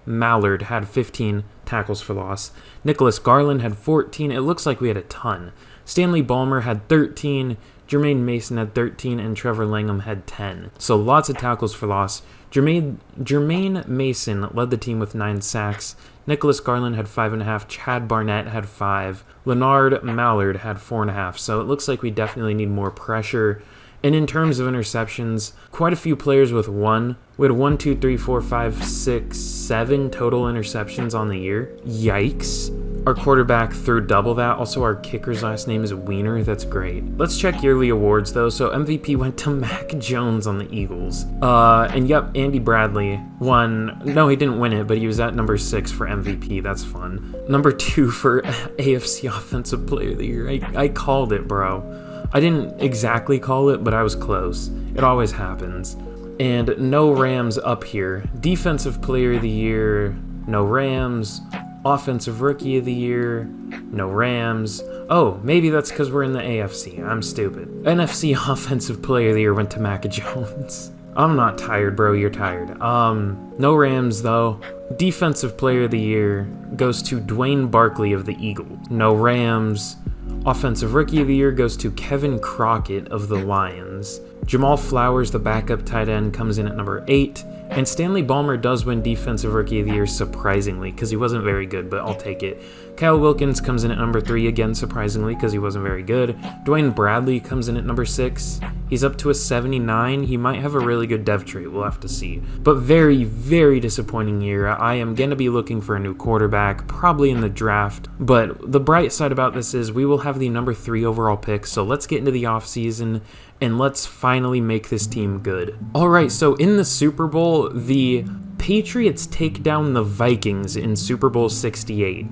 Mallard had 15 tackles for loss. Nicholas Garland had 14. It looks like we had a ton. Stanley Ballmer had 13. Jermaine Mason had 13, and Trevor Langham had 10. So lots of tackles for loss. Jermaine Mason led the team with 9 sacks. Nicholas Garland had 5.5. Chad Barnett had 5. Leonard Mallard had 4.5. So it looks like we definitely need more pressure. And in terms of interceptions, quite a few players with 1. We had 1, 2, 3, 4, 5, 6, 7 total interceptions on the year. Yikes. Our quarterback threw double that. Also, our kicker's last name is Wiener. That's great. Let's check yearly awards, though. So MVP went to Mac Jones on the Eagles. And yep, Andy Bradley won. No, he didn't win it, but he was at number 6 for MVP. That's fun. Number 2 for AFC Offensive Player of the Year. I called it, bro. I didn't exactly call it, but I was close. It always happens. And no Rams up here. Defensive Player of the Year, no Rams. Offensive Rookie of the Year, no Rams. Oh, maybe that's because we're in the AFC. I'm stupid. NFC Offensive Player of the Year went to Mac Jones. I'm not tired, bro. You're tired. No Rams, though. Defensive Player of the Year goes to Dwayne Barkley of the Eagles. No Rams. Offensive Rookie of the Year goes to Kevin Crockett of the Lions. Jamal Flowers, the backup tight end, comes in at number 8. And Stanley Ballmer does win Defensive Rookie of the Year, surprisingly, because he wasn't very good, but I'll take it. Kyle Wilkins comes in at number 3, again, surprisingly, because he wasn't very good. Dwayne Bradley comes in at number 6. He's up to a 79. He might have a really good dev trait, we'll have to see. But very, very disappointing year. I am going to be looking for a new quarterback, probably in the draft. But the bright side about this is we will have the number 3 overall pick, so let's get into the offseason and let's finally make this team good. Alright, so in the Super Bowl, the Patriots take down the Vikings in Super Bowl 68.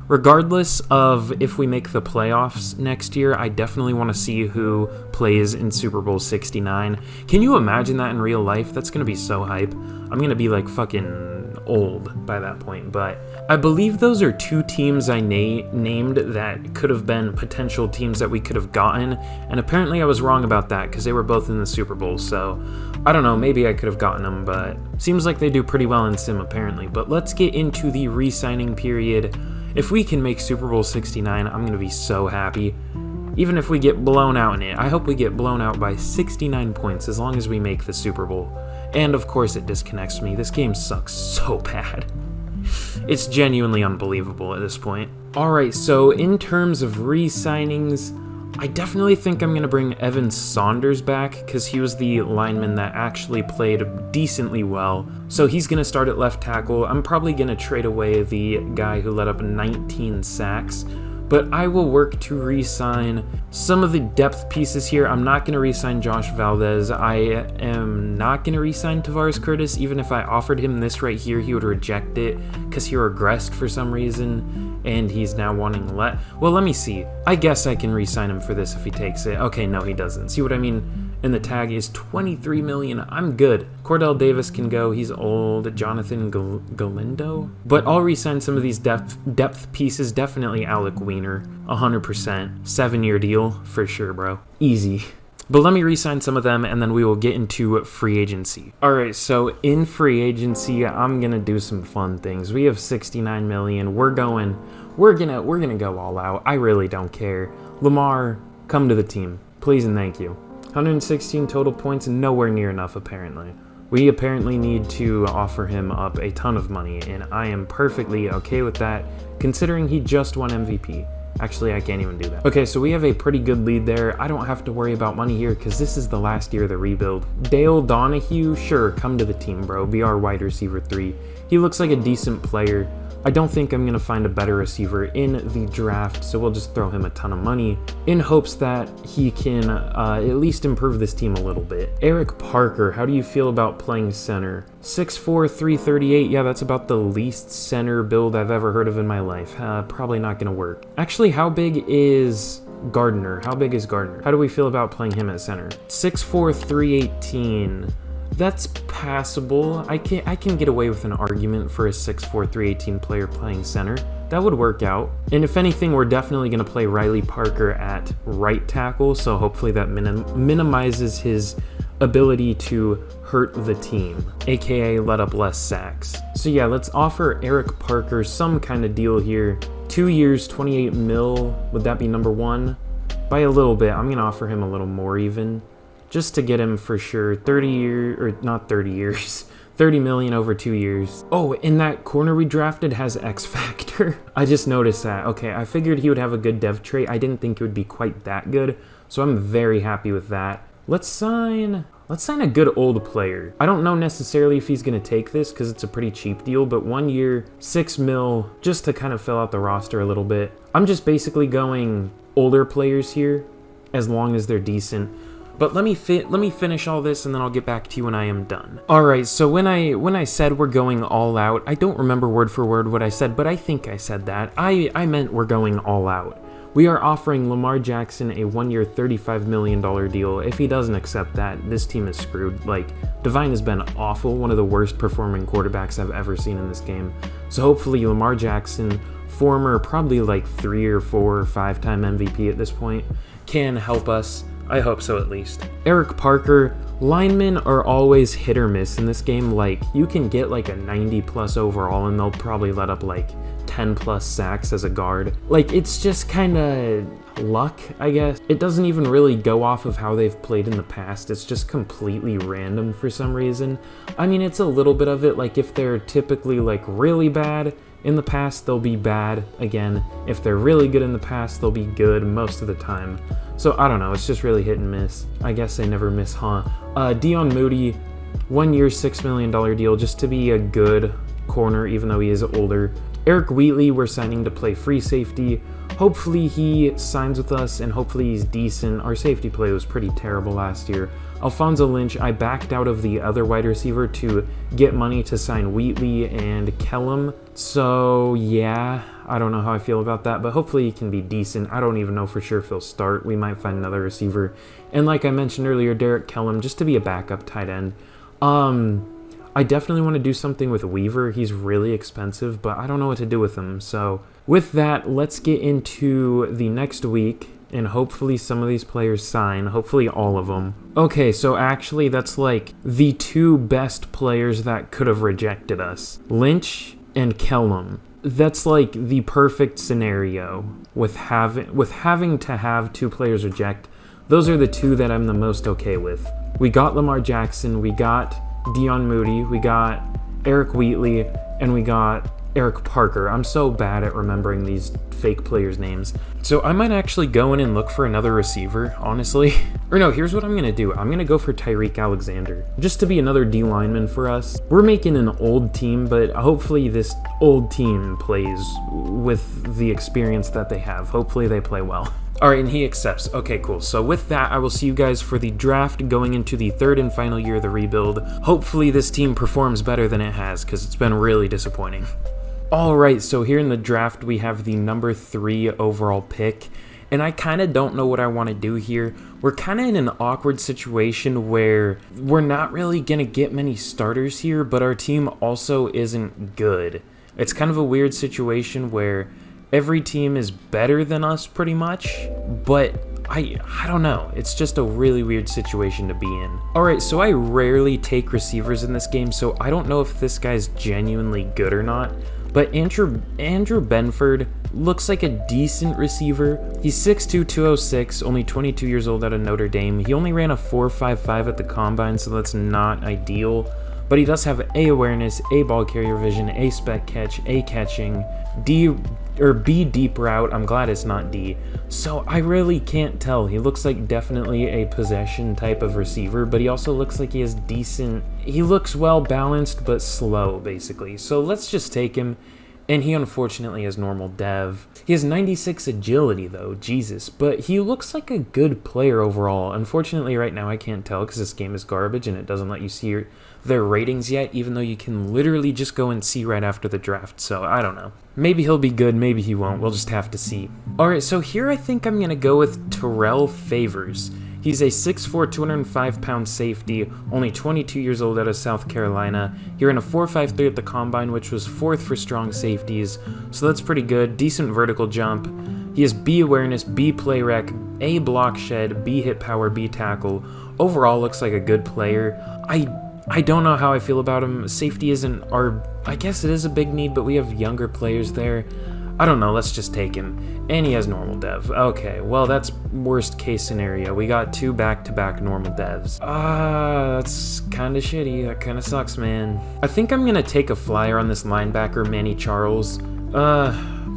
Regardless of if we make the playoffs next year, I definitely want to see who plays in Super Bowl 69. Can you imagine that in real life? That's going to be so hype. I'm going to be like fucking old by that point, but I believe those are 2 teams I named that could have been potential teams that we could have gotten, and apparently I was wrong about that because they were both in the Super Bowl, so I don't know, maybe I could have gotten them, but seems like they do pretty well in Sim apparently. But let's get into the re-signing period. If we can make Super Bowl 69, I'm going to be so happy. Even if we get blown out in it, I hope we get blown out by 69 points as long as we make the Super Bowl. And of course it disconnects me. This game sucks so bad. It's genuinely unbelievable at this point. Alright, so in terms of re-signings, I definitely think I'm going to bring Evan Saunders back because he was the lineman that actually played decently well. So he's going to start at left tackle. I'm probably going to trade away the guy who let up 19 sacks. But I will work to re-sign some of the depth pieces here. I'm not going to re-sign Josh Valdez. I am not going to re-sign Tavares Curtis. Even if I offered him this right here, he would reject it because he regressed for some reason, and he's now wanting well, let me see. I guess I can re-sign him for this if he takes it. Okay, no, he doesn't. See what I mean? And the tag is $23 million. I'm good. Cordell Davis can go. He's old. Jonathan Galindo. But I'll re-sign some of these depth pieces. Definitely Alec Wiener. 100%. 7-year deal for sure, bro. Easy. But let me re-sign some of them, and then we will get into free agency. Alright, so in free agency, I'm going to do some fun things. We have $69 million. We're gonna go all out. I really don't care. Lamar, come to the team. Please and thank you. 116 total points, nowhere near enough apparently. We apparently need to offer him up a ton of money, and I am perfectly okay with that, considering he just won MVP. Actually, I can't even do that. Okay, so we have a pretty good lead there. I don't have to worry about money here because this is the last year of the rebuild. Dale Donahue, sure, come to the team, bro. Be our wide receiver 3. He looks like a decent player. I don't think I'm going to find a better receiver in the draft, so we'll just throw him a ton of money in hopes that he can at least improve this team a little bit. Eric Parker, how do you feel about playing center? 6'4", 338, yeah, that's about the least center build I've ever heard of in my life. Probably not going to work. Actually, how big is Gardner? How big is Gardner? How do we feel about playing him at center? 6'4", 318. That's passable. I can get away with an argument for a 6'4", 318 player playing center. That would work out. And if anything, we're definitely going to play Riley Parker at right tackle, so hopefully that minimizes his ability to hurt the team, aka let up less sacks. So yeah, let's offer Eric Parker some kind of deal here. 2 years, 28 mil. Would that be number 1? By a little bit. I'm going to offer him a little more even, just to get him for sure 30 million over 2 years. Oh, and that corner we drafted has X Factor. I just noticed that. Okay, I figured he would have a good dev trait. I didn't think it would be quite that good, so I'm very happy with that. Let's sign a good old player. I don't know necessarily if he's going to take this because it's a pretty cheap deal, but 1 year, 6 mil, just to kind of fill out the roster a little bit. I'm just basically going older players here as long as they're decent. But let me finish all this and then I'll get back to you when I am done. Alright, so when I said we're going all out, I don't remember word for word what I said, but I think I said that. I meant we're going all out. We are offering Lamar Jackson a 1 year, $35 million deal. If he doesn't accept that, this team is screwed. Like, Devine has been awful, one of the worst performing quarterbacks I've ever seen in this game. So hopefully Lamar Jackson, former probably like 3 or 4 or 5 time MVP at this point, can help us. I hope so, at least. Eric Parker, linemen are always hit or miss in this game. Like, you can get like a 90 plus overall and they'll probably let up like 10 plus sacks as a guard. Like, it's just kind of luck, I guess. It doesn't even really go off of how they've played in the past. It's just completely random for some reason. I mean, it's a little bit of it. Like, if they're typically like really bad in the past, they'll be bad again. If they're really good in the past, they'll be good most of the time. So I don't know, it's just really hit and miss. I guess they never miss, huh? Dion Moody, 1 year, $6 million deal just to be a good corner, even though he is older. Eric Wheatley, we're signing to play free safety. Hopefully he signs with us and hopefully he's decent. Our safety play was pretty terrible last year. Alfonso Lynch, I backed out of the other wide receiver to get money to sign Wheatley and Kellum. So yeah, I don't know how I feel about that, but hopefully he can be decent. I don't even know for sure if he'll start. We might find another receiver. And like I mentioned earlier, Derek Kellum, just to be a backup tight end. I definitely want to do something with Weaver. He's really expensive, but I don't know what to do with him. So with that, let's get into the next week. And hopefully some of these players sign, hopefully all of them. Okay, so actually that's like the 2 best players that could have rejected us. Lynch and Kellum. That's like the perfect scenario with having to have 2 players reject. Those are the 2 that I'm the most okay with. We got Lamar Jackson, we got Dion Moody, we got Eric Wheatley, and we got Eric Parker. I'm so bad at remembering these fake players' names. So I might actually go in and look for another receiver, honestly. Or no, here's what I'm going to do. I'm going to go for Tyreek Alexander, just to be another D lineman for us. We're making an old team, but hopefully this old team plays with the experience that they have. Hopefully they play well. All right, and he accepts. Okay, cool. So with that, I will see you guys for the draft going into the 3rd and final year of the rebuild. Hopefully this team performs better than it has, because it's been really disappointing. Alright, so here in the draft we have the number 3 overall pick, and I kind of don't know what I want to do here. We're kind of in an awkward situation where we're not really going to get many starters here, but our team also isn't good. It's kind of a weird situation where every team is better than us pretty much, but I don't know. It's just a really weird situation to be in. Alright, so I rarely take receivers in this game, so I don't know if this guy's genuinely good or not. But Andrew Benford looks like a decent receiver. He's 6'2", 206, only 22 years old out of Notre Dame. He only ran a 4.55 at the combine, so that's not ideal. But he does have A awareness, A ball carrier vision, A spec catch, A catching, B deep route. I'm glad it's not D. So I really can't tell. He looks like definitely a possession type of receiver, but he also looks like he has decent... He looks well balanced, but slow, basically. So let's just take him. And he unfortunately has normal dev. He has 96 agility though, Jesus. But he looks like a good player overall. Unfortunately right now I can't tell because this game is garbage and it doesn't let you see their ratings yet, even though you can literally just go and see right after the draft. So I don't know. Maybe he'll be good, maybe he won't. We'll just have to see. Alright, so here I think I'm going to go with Terrell Favors. He's a 6'4", 205-pound safety, only 22 years old out of South Carolina. He ran a 4.53 at the combine, which was 4th for strong safeties, so that's pretty good. Decent vertical jump. He has B awareness, B play rec, A block shed, B hit power, B tackle. Overall, looks like a good player. I don't know how I feel about him. Safety isn't our... I guess it is a big need, but we have younger players there. I don't know, let's just take him. And he has normal dev. Okay, well, that's worst case scenario. We got 2 back-to-back normal devs. That's kind of shitty. That kind of sucks, man. I think I'm going to take a flyer on this linebacker, Manny Charles.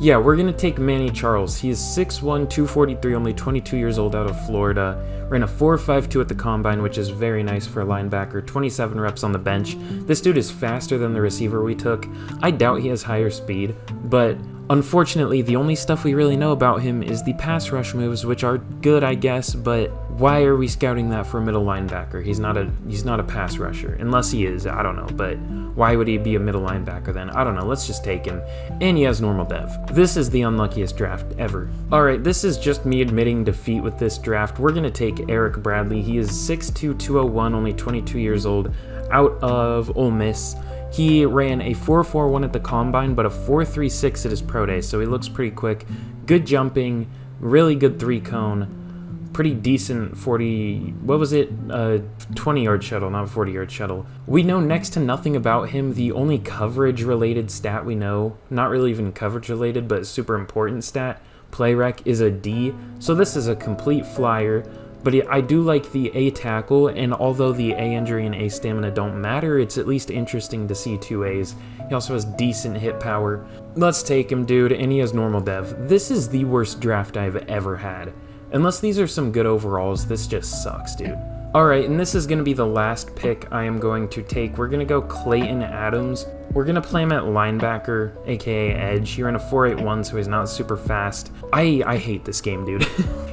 Yeah, we're going to take Manny Charles. He is 6'1", 243, only 22 years old out of Florida. Ran a 4.52 at the combine, which is very nice for a linebacker. 27 reps on the bench. This dude is faster than the receiver we took. I doubt he has higher speed, but... Unfortunately, the only stuff we really know about him is the pass rush moves, which are good, I guess, but why are we scouting that for a middle linebacker? He's not a pass rusher, unless he is, I don't know, but why would he be a middle linebacker then? I don't know, let's just take him. And he has normal dev. This is the unluckiest draft ever. Alright, this is just me admitting defeat with this draft. We're gonna take Eric Bradley. He is 6'2", 201, only 22 years old, out of Ole Miss. He ran a 4.41 at the combine, but a 4.36 at his pro day, so he looks pretty quick. Good jumping, really good 3-cone, pretty decent 40, what was it? 20-yard shuttle, not a 40-yard shuttle. We know next to nothing about him. The only coverage-related stat we know, not really even coverage-related, but super important stat, play rec, is a D. So this is a complete flyer. But I do like the A tackle, and although the A injury and A stamina don't matter, it's at least interesting to see 2 A's. He also has decent hit power. Let's take him, dude, and he has normal dev. This is the worst draft I've ever had. Unless these are some good overalls, this just sucks, dude. Alright, and this is going to be the last pick I am going to take. We're going to go Clayton Adams. We're going to play him at linebacker, aka edge. He ran a 4.81, so he's not super fast. I hate this game, dude.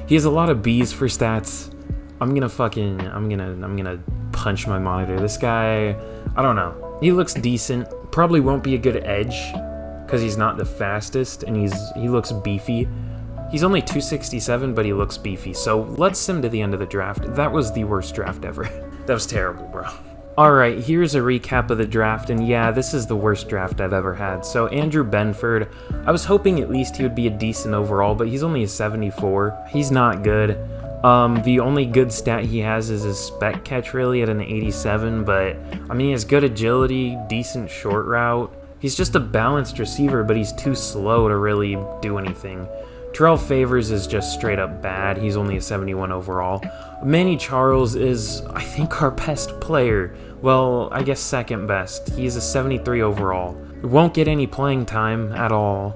He has a lot of B's for stats. I'm gonna punch my monitor. This guy, I don't know. He looks decent. Probably won't be a good edge because he's not the fastest, and he looks beefy. He's only 267, but he looks beefy. So let's send him to the end of the draft. That was the worst draft ever. That was terrible, bro. Alright, here's a recap of the draft, and yeah, this is the worst draft I've ever had. So Andrew Benford, I was hoping at least he would be a decent overall, but he's only a 74. He's not good. The only good stat he has is his spec catch, really, at an 87, but, I mean, he has good agility, decent short route. He's just a balanced receiver, but he's too slow to really do anything. Terrell Favors is just straight up bad. He's only a 71 overall. Manny Charles is, I think, our best player. Well, I guess second best. He's a 73 overall. Won't get any playing time at all.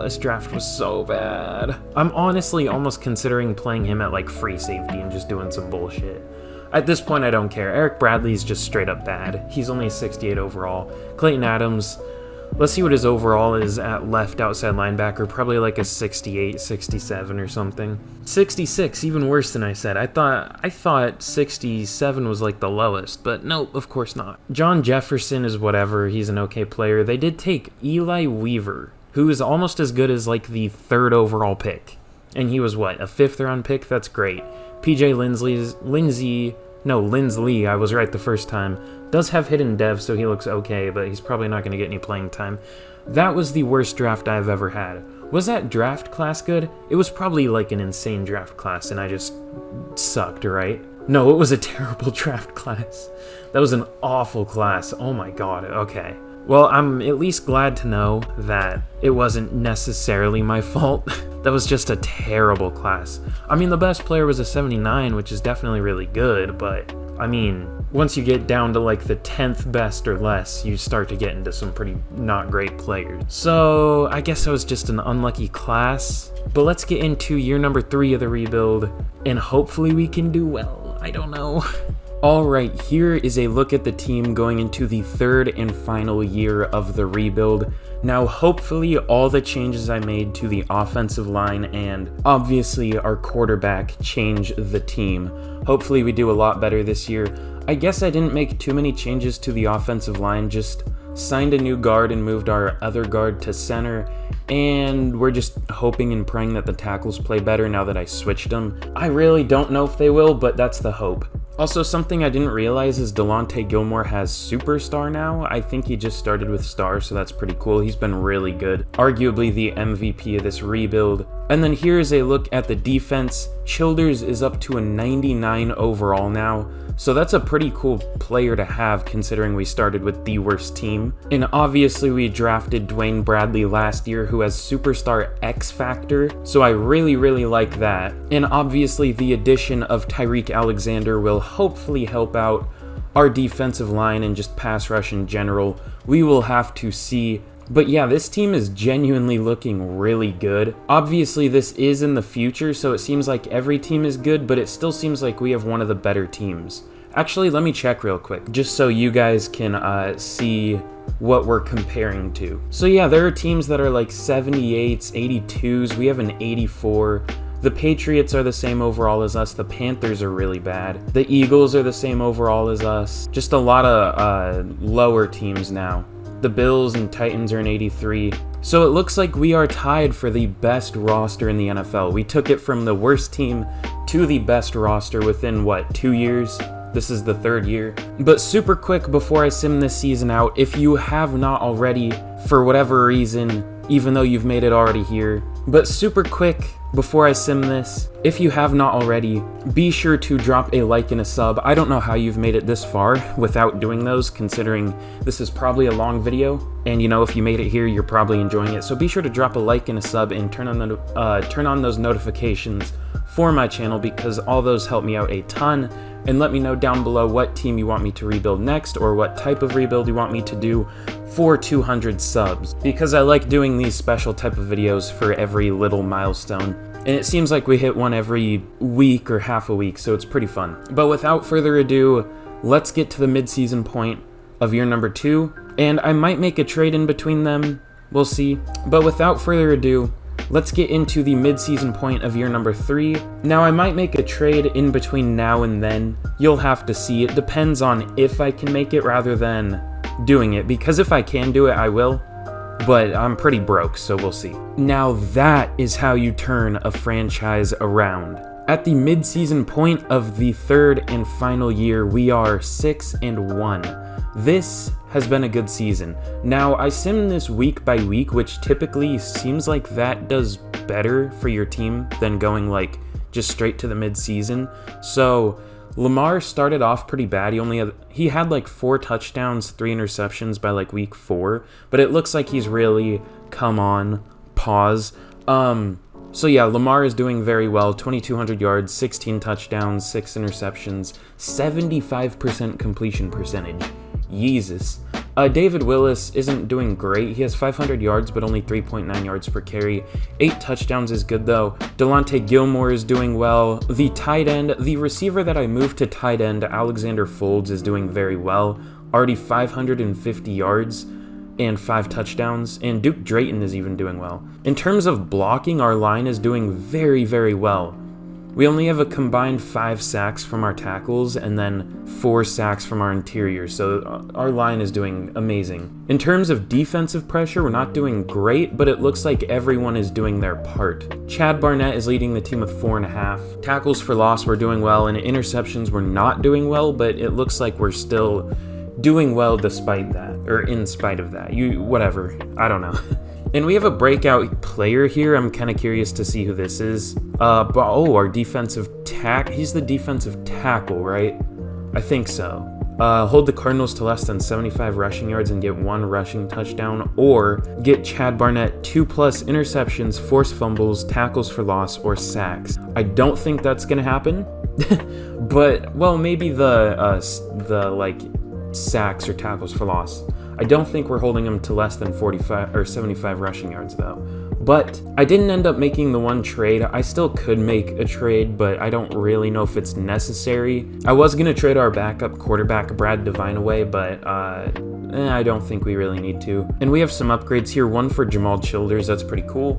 This draft was so bad. I'm honestly almost considering playing him at like free safety and just doing some bullshit. At this point, I don't care. Eric Bradley's just straight up bad. He's only a 68 overall. Clayton Adams, let's see what his overall is at left outside linebacker. Probably like a 68, 67 or something. 66, even worse than I said. I thought 67 was like the lowest, but no, of course not. John Jefferson is whatever. He's an okay player. They did take Eli Weaver, who is almost as good as like the 3rd overall pick. And he was what, a 5th round pick? That's great. PJ Lindsley, I was right the first time, does have hidden dev, so he looks okay, but he's probably not going to get any playing time. That was the worst draft I've ever had. Was that draft class good? It was probably like an insane draft class, and I just sucked, right? No, it was a terrible draft class. That was an awful class. Oh my god, okay. Well, I'm at least glad to know that it wasn't necessarily my fault. That was just a terrible class. I mean, the best player was a 79, which is definitely really good, but I mean, once you get down to like the 10th best or less, you start to get into some pretty not great players. So I guess that was just an unlucky class. But let's get into year number 3 of the rebuild, and hopefully we can do well. I don't know. Alright, here is a look at the team going into the 3rd and final year of the rebuild. Now, hopefully all the changes I made to the offensive line and obviously our quarterback change the team. Hopefully we do a lot better this year. I guess I didn't make too many changes to the offensive line, just signed a new guard and moved our other guard to center, and we're just hoping and praying that the tackles play better now that I switched them. I really don't know if they will, but that's the hope. Also, something I didn't realize is Delonte Gilmore has Superstar now. I think he just started with Star, so that's pretty cool. He's been really good. Arguably the MVP of this rebuild. And then here's a look at the defense. Childers is up to a 99 overall now, so that's a pretty cool player to have considering we started with the worst team. And obviously we drafted Dwayne Bradley last year, who has Superstar X Factor, so I really like that. And obviously the addition of Tyreek Alexander will hopefully help out our defensive line and just pass rush in general. We will have to see. But yeah, this team is genuinely looking really good. Obviously, this is in the future, so it seems like every team is good, but it still seems like we have one of the better teams. Actually, let me check real quick, just so you guys can see what we're comparing to. So yeah, there are teams that are like 78s, 82s. We have an 84. The Patriots are the same overall as us. The Panthers are really bad. The Eagles are the same overall as us. Just a lot of lower teams now. The Bills and Titans are in 83. So it looks like we are tied for the best roster in the NFL. We took it from the worst team to the best roster within, what, 2 years? This is the 3rd year. But super quick before I sim this season out, if you have not already, for whatever reason, even though you've made it already here, but super quick before I sim this, if you have not already, be sure to drop a like and a sub. I don't know how you've made it this far without doing those, considering this is probably a long video, and you know, if you made it here, you're probably enjoying it. So be sure to drop a like and a sub and turn on those notifications for my channel, because all those help me out a ton. And let me know down below what team you want me to rebuild next, or what type of rebuild you want me to do for 200 subs, because I like doing these special type of videos for every little milestone. And it seems like we hit one every week or half a week, so it's pretty fun. But without further ado, let's get to the mid-season point of year number 2, and I might make a trade in between them, we'll see. But without further ado, let's get into the mid-season point of year number 3. Now, I might make a trade in between now and then. You'll have to see. It depends on if I can make it rather than doing it, because if I can do it, I will. But I'm pretty broke, so we'll see. Now, that is how you turn a franchise around. At the mid-season point of the 3rd and final year, we are 6-1. This has been a good season. Now, I sim this week by week, which typically seems like that does better for your team than going like just straight to the mid-season. So Lamar started off pretty bad. He had like 4 touchdowns, 3 interceptions by like week 4, but it looks like he's really come on. Pause. So yeah, Lamar is doing very well. 2,200 yards, 16 touchdowns, 6 interceptions, 75% completion percentage. Jesus. David Willis isn't doing great. He has 500 yards, but only 3.9 yards per carry. 8 touchdowns is good, though. Delonte Gilmore is doing well. The tight end, the receiver that I moved to tight end, Alexander Folds, is doing very well. Already 550 yards and 5 touchdowns. And Duke Drayton is even doing well. In terms of blocking, our line is doing very well. We only have a combined 5 sacks from our tackles and then 4 sacks from our interior, so our line is doing amazing. In terms of defensive pressure, we're not doing great, but it looks like everyone is doing their part. Chad Barnett is leading the team with 4.5. Tackles for loss, we're doing well, and interceptions, we're not doing well, but it looks like we're still doing well despite that, or in spite of that. Whatever, I don't know. And we have a breakout player here. I'm kind of curious to see who this is. Our defensive he's the defensive tackle, right? I think so. hold the Cardinals to less than 75 rushing yards and get 1 rushing touchdown, or get Chad Barnett 2+ interceptions, forced fumbles, tackles for loss, or sacks. I don't think that's gonna happen, but well, maybe the like sacks or tackles for loss. I don't think we're holding him to less than 45 or 75 rushing yards though. But I didn't end up making the one trade. I still could make a trade, but I don't really know if it's necessary. I was going to trade our backup quarterback, Brad Devine, away, but I don't think we really need to. And we have some upgrades here. One for Jamal Childers. That's pretty cool.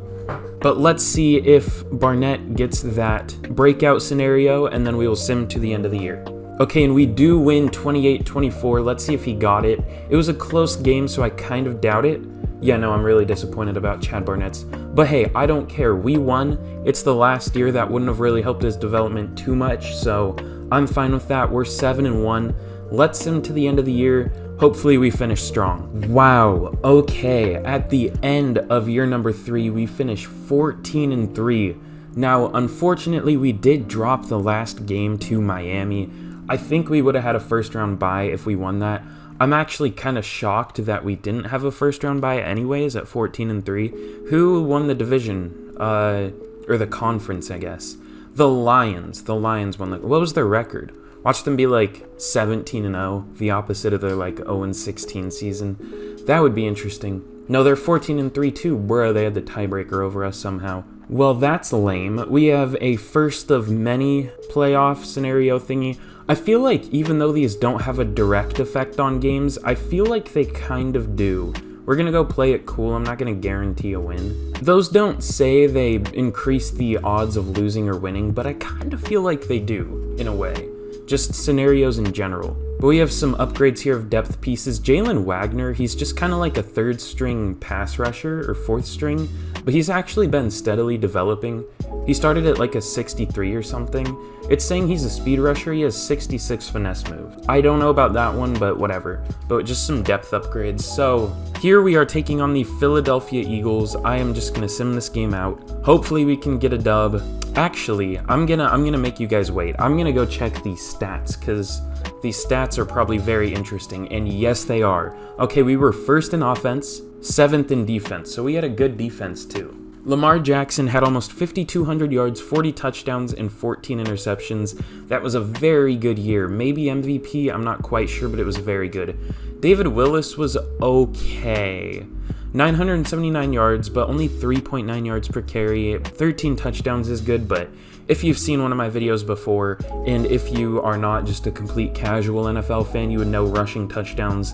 But let's see if Barnett gets that breakout scenario, and then we will sim to the end of the year. Okay, and we do win 28-24. Let's see if he got it. It was a close game, so I kind of doubt it. Yeah, no, I'm really disappointed about Chad Barnett's. But hey, I don't care. We won. It's the last year. That wouldn't have really helped his development too much, so I'm fine with that. We're 7-1. Let's sim to the end of the year. Hopefully we finish strong. Wow, okay. At the end of year number 3, we finished 14-3. Now, unfortunately, we did drop the last game to Miami. I think we would have had a first-round bye if we won that. I'm actually kind of shocked that we didn't have a first-round bye anyways at 14-3. Who won the division? Or the conference, I guess. The Lions. The Lions won. What was their record? Watch them be like 17-0, the opposite of their like 0-16 season. That would be interesting. No, they're 14-3 too. Bro, they had the tiebreaker over us somehow. Well, that's lame. We have a first of many playoff scenario thingy. I feel like even though these don't have a direct effect on games, I feel like they kind of do. We're gonna go play it cool. I'm not gonna guarantee a win. Those don't say they increase the odds of losing or winning, but I kind of feel like they do, in a way. Just scenarios in general. But we have some upgrades here of depth pieces. Jalen Wagner, he's just kind of like a 3rd string pass rusher or 4th string, but he's actually been steadily developing. He started at like a 63 or something. It's saying he's a speed rusher. He has 66 finesse move. I don't know about that one, but whatever. But just some depth upgrades. So here we are taking on the Philadelphia Eagles. I am just gonna sim this game out. Hopefully we can get a dub. Actually, I'm gonna make you guys wait. I'm gonna go check these stats because these stats are probably very interesting, and yes, they are. Okay, we were 1st in offense, 7th in defense, so we had a good defense too. Lamar Jackson had almost 5,200 yards, 40 touchdowns, and 14 interceptions. That was a very good year. Maybe MVP, I'm not quite sure, but it was very good. David Willis was okay. 979 yards, but only 3.9 yards per carry. 13 touchdowns is good, but if you've seen one of my videos before, and if you are not just a complete casual NFL fan, you would know rushing touchdowns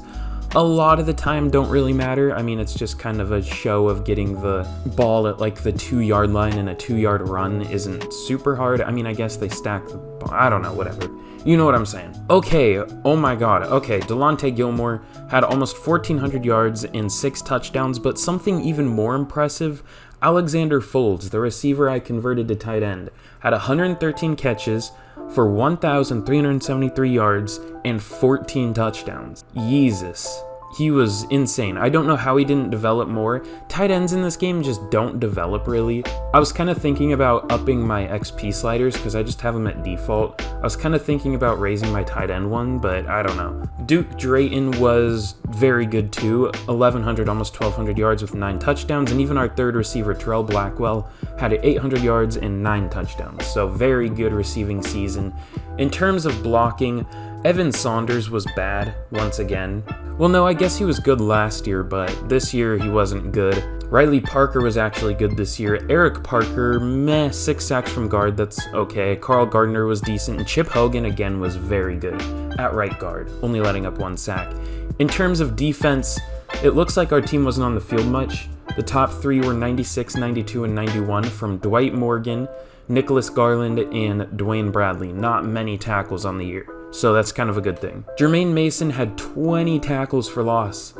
a lot of the time don't really matter. I mean, it's just kind of a show of getting the ball at like the 2-yard line, and a 2-yard run isn't super hard. I mean, I guess they stack the ball. I don't know, whatever. You know what I'm saying. Okay, oh my god. Okay, Delonte Gilmore had almost 1,400 yards and 6 touchdowns, but something even more impressive, Alexander Folds, the receiver I converted to tight end, had 113 catches for 1,373 yards and 14 touchdowns. Jesus. He was insane. I don't know how he didn't develop more. Tight ends in this game just don't develop really. I was kind of thinking about upping my XP sliders because I just have them at default. I was kind of thinking about raising my tight end one, but I don't know. Duke Drayton was very good too. 1,100, almost 1,200 yards with 9 touchdowns, and even our third receiver, Terrell Blackwell, had 800 yards and 9 touchdowns. So very good receiving season. In terms of blocking, Evan Saunders was bad once again. Well, no, I guess he was good last year, but this year he wasn't good. Riley Parker was actually good this year. Eric Parker, meh, 6 sacks from guard, that's okay. Carl Gardner was decent, and Chip Hogan again was very good at right guard, only letting up 1 sack. In terms of defense, it looks like our team wasn't on the field much. The top 3 were 96, 92, and 91 from Dwight Morgan, Nicholas Garland, and Dwayne Bradley. Not many tackles on the year, so that's kind of a good thing. Jermaine Mason had 20 tackles for loss.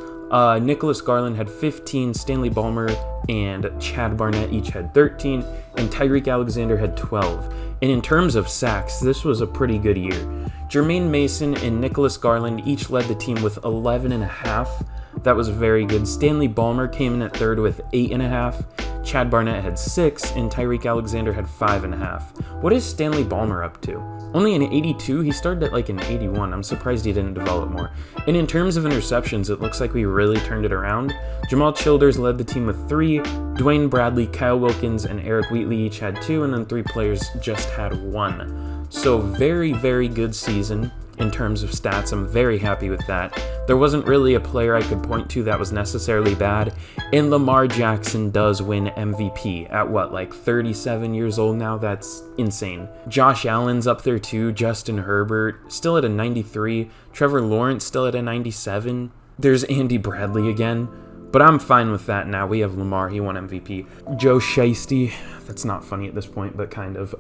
Nicholas Garland had 15, Stanley Ballmer and Chad Barnett each had 13, and Tyreek Alexander had 12. And in terms of sacks, this was a pretty good year. Jermaine Mason and Nicholas Garland each led the team with 11.5. That was very good. Stanley Ballmer came in at 3rd with 8.5. Chad Barnett had 6, and Tyreek Alexander had 5.5. What is Stanley Ballmer up to? Only an 82? He started at like an 81. I'm surprised he didn't develop more. And in terms of interceptions, it looks like we really turned it around. Jamal Childers led the team with 3, Dwayne Bradley, Kyle Wilkins, and Eric Wheatley each had 2, and then 3 players just had 1. So very, very good season in terms of stats. I'm very happy with that. There wasn't really a player I could point to that was necessarily bad, and Lamar Jackson does win MVP at what, like 37 years old now? That's insane. Josh Allen's up there too, Justin Herbert still at a 93, Trevor Lawrence still at a 97. There's Andy Bradley again, but I'm fine with that now. We have Lamar, he won MVP. Joe Shiesty, that's not funny at this point, but kind of.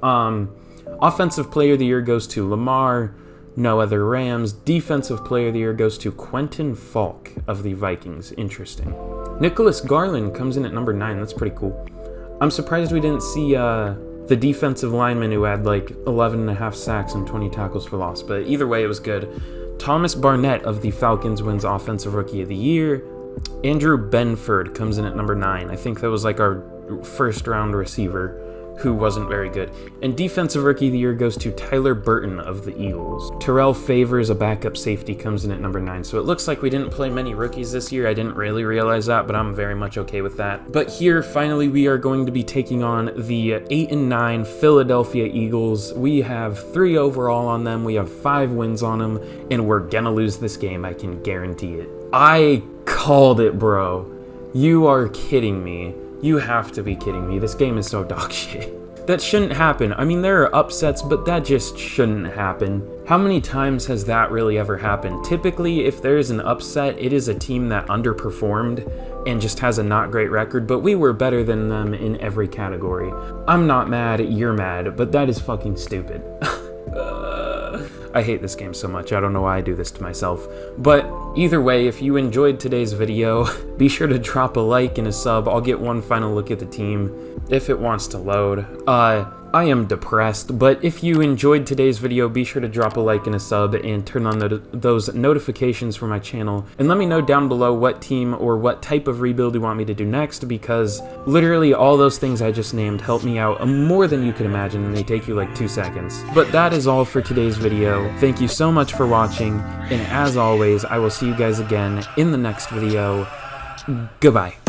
Offensive Player of the Year goes to Lamar, no other Rams. Defensive Player of the Year goes to Quentin Falk of the Vikings. Interesting. Nicholas Garland comes in at number 9. That's pretty cool. I'm surprised we didn't see the defensive lineman who had like 11.5 sacks and 20 tackles for loss, but either way, it was good. Thomas Barnett of the Falcons wins Offensive Rookie of the Year. Andrew Benford comes in at number 9. I think that was like our first round receiver who wasn't very good. And Defensive Rookie of the Year goes to Tyler Burton of the Eagles. Terrell Favors, a backup safety, comes in at number 9. So it looks like we didn't play many rookies this year. I didn't really realize that, but I'm very much okay with that. But here, finally, we are going to be taking on the 8-9 Philadelphia Eagles. We have 3 overall on them. We have 5 wins on them, and we're gonna lose this game. I can guarantee it. I called it, bro. You are kidding me. You have to be kidding me. This game is so dog shit. That shouldn't happen. I mean, there are upsets, but that just shouldn't happen. How many times has that really ever happened? Typically, if there is an upset, it is a team that underperformed and just has a not great record, but we were better than them in every category. I'm not mad, you're mad, but that is fucking stupid. I hate this game so much. I don't know why I do this to myself. But either way, if you enjoyed today's video, be sure to drop a like and a sub. I'll get one final look at the team if it wants to load. I am depressed, but if you enjoyed today's video, be sure to drop a like and a sub and turn on those notifications for my channel. And let me know down below what team or what type of rebuild you want me to do next, because literally all those things I just named help me out more than you could imagine, and they take you like 2 seconds. But that is all for today's video. Thank you so much for watching, and as always, I will see you guys again in the next video. Goodbye.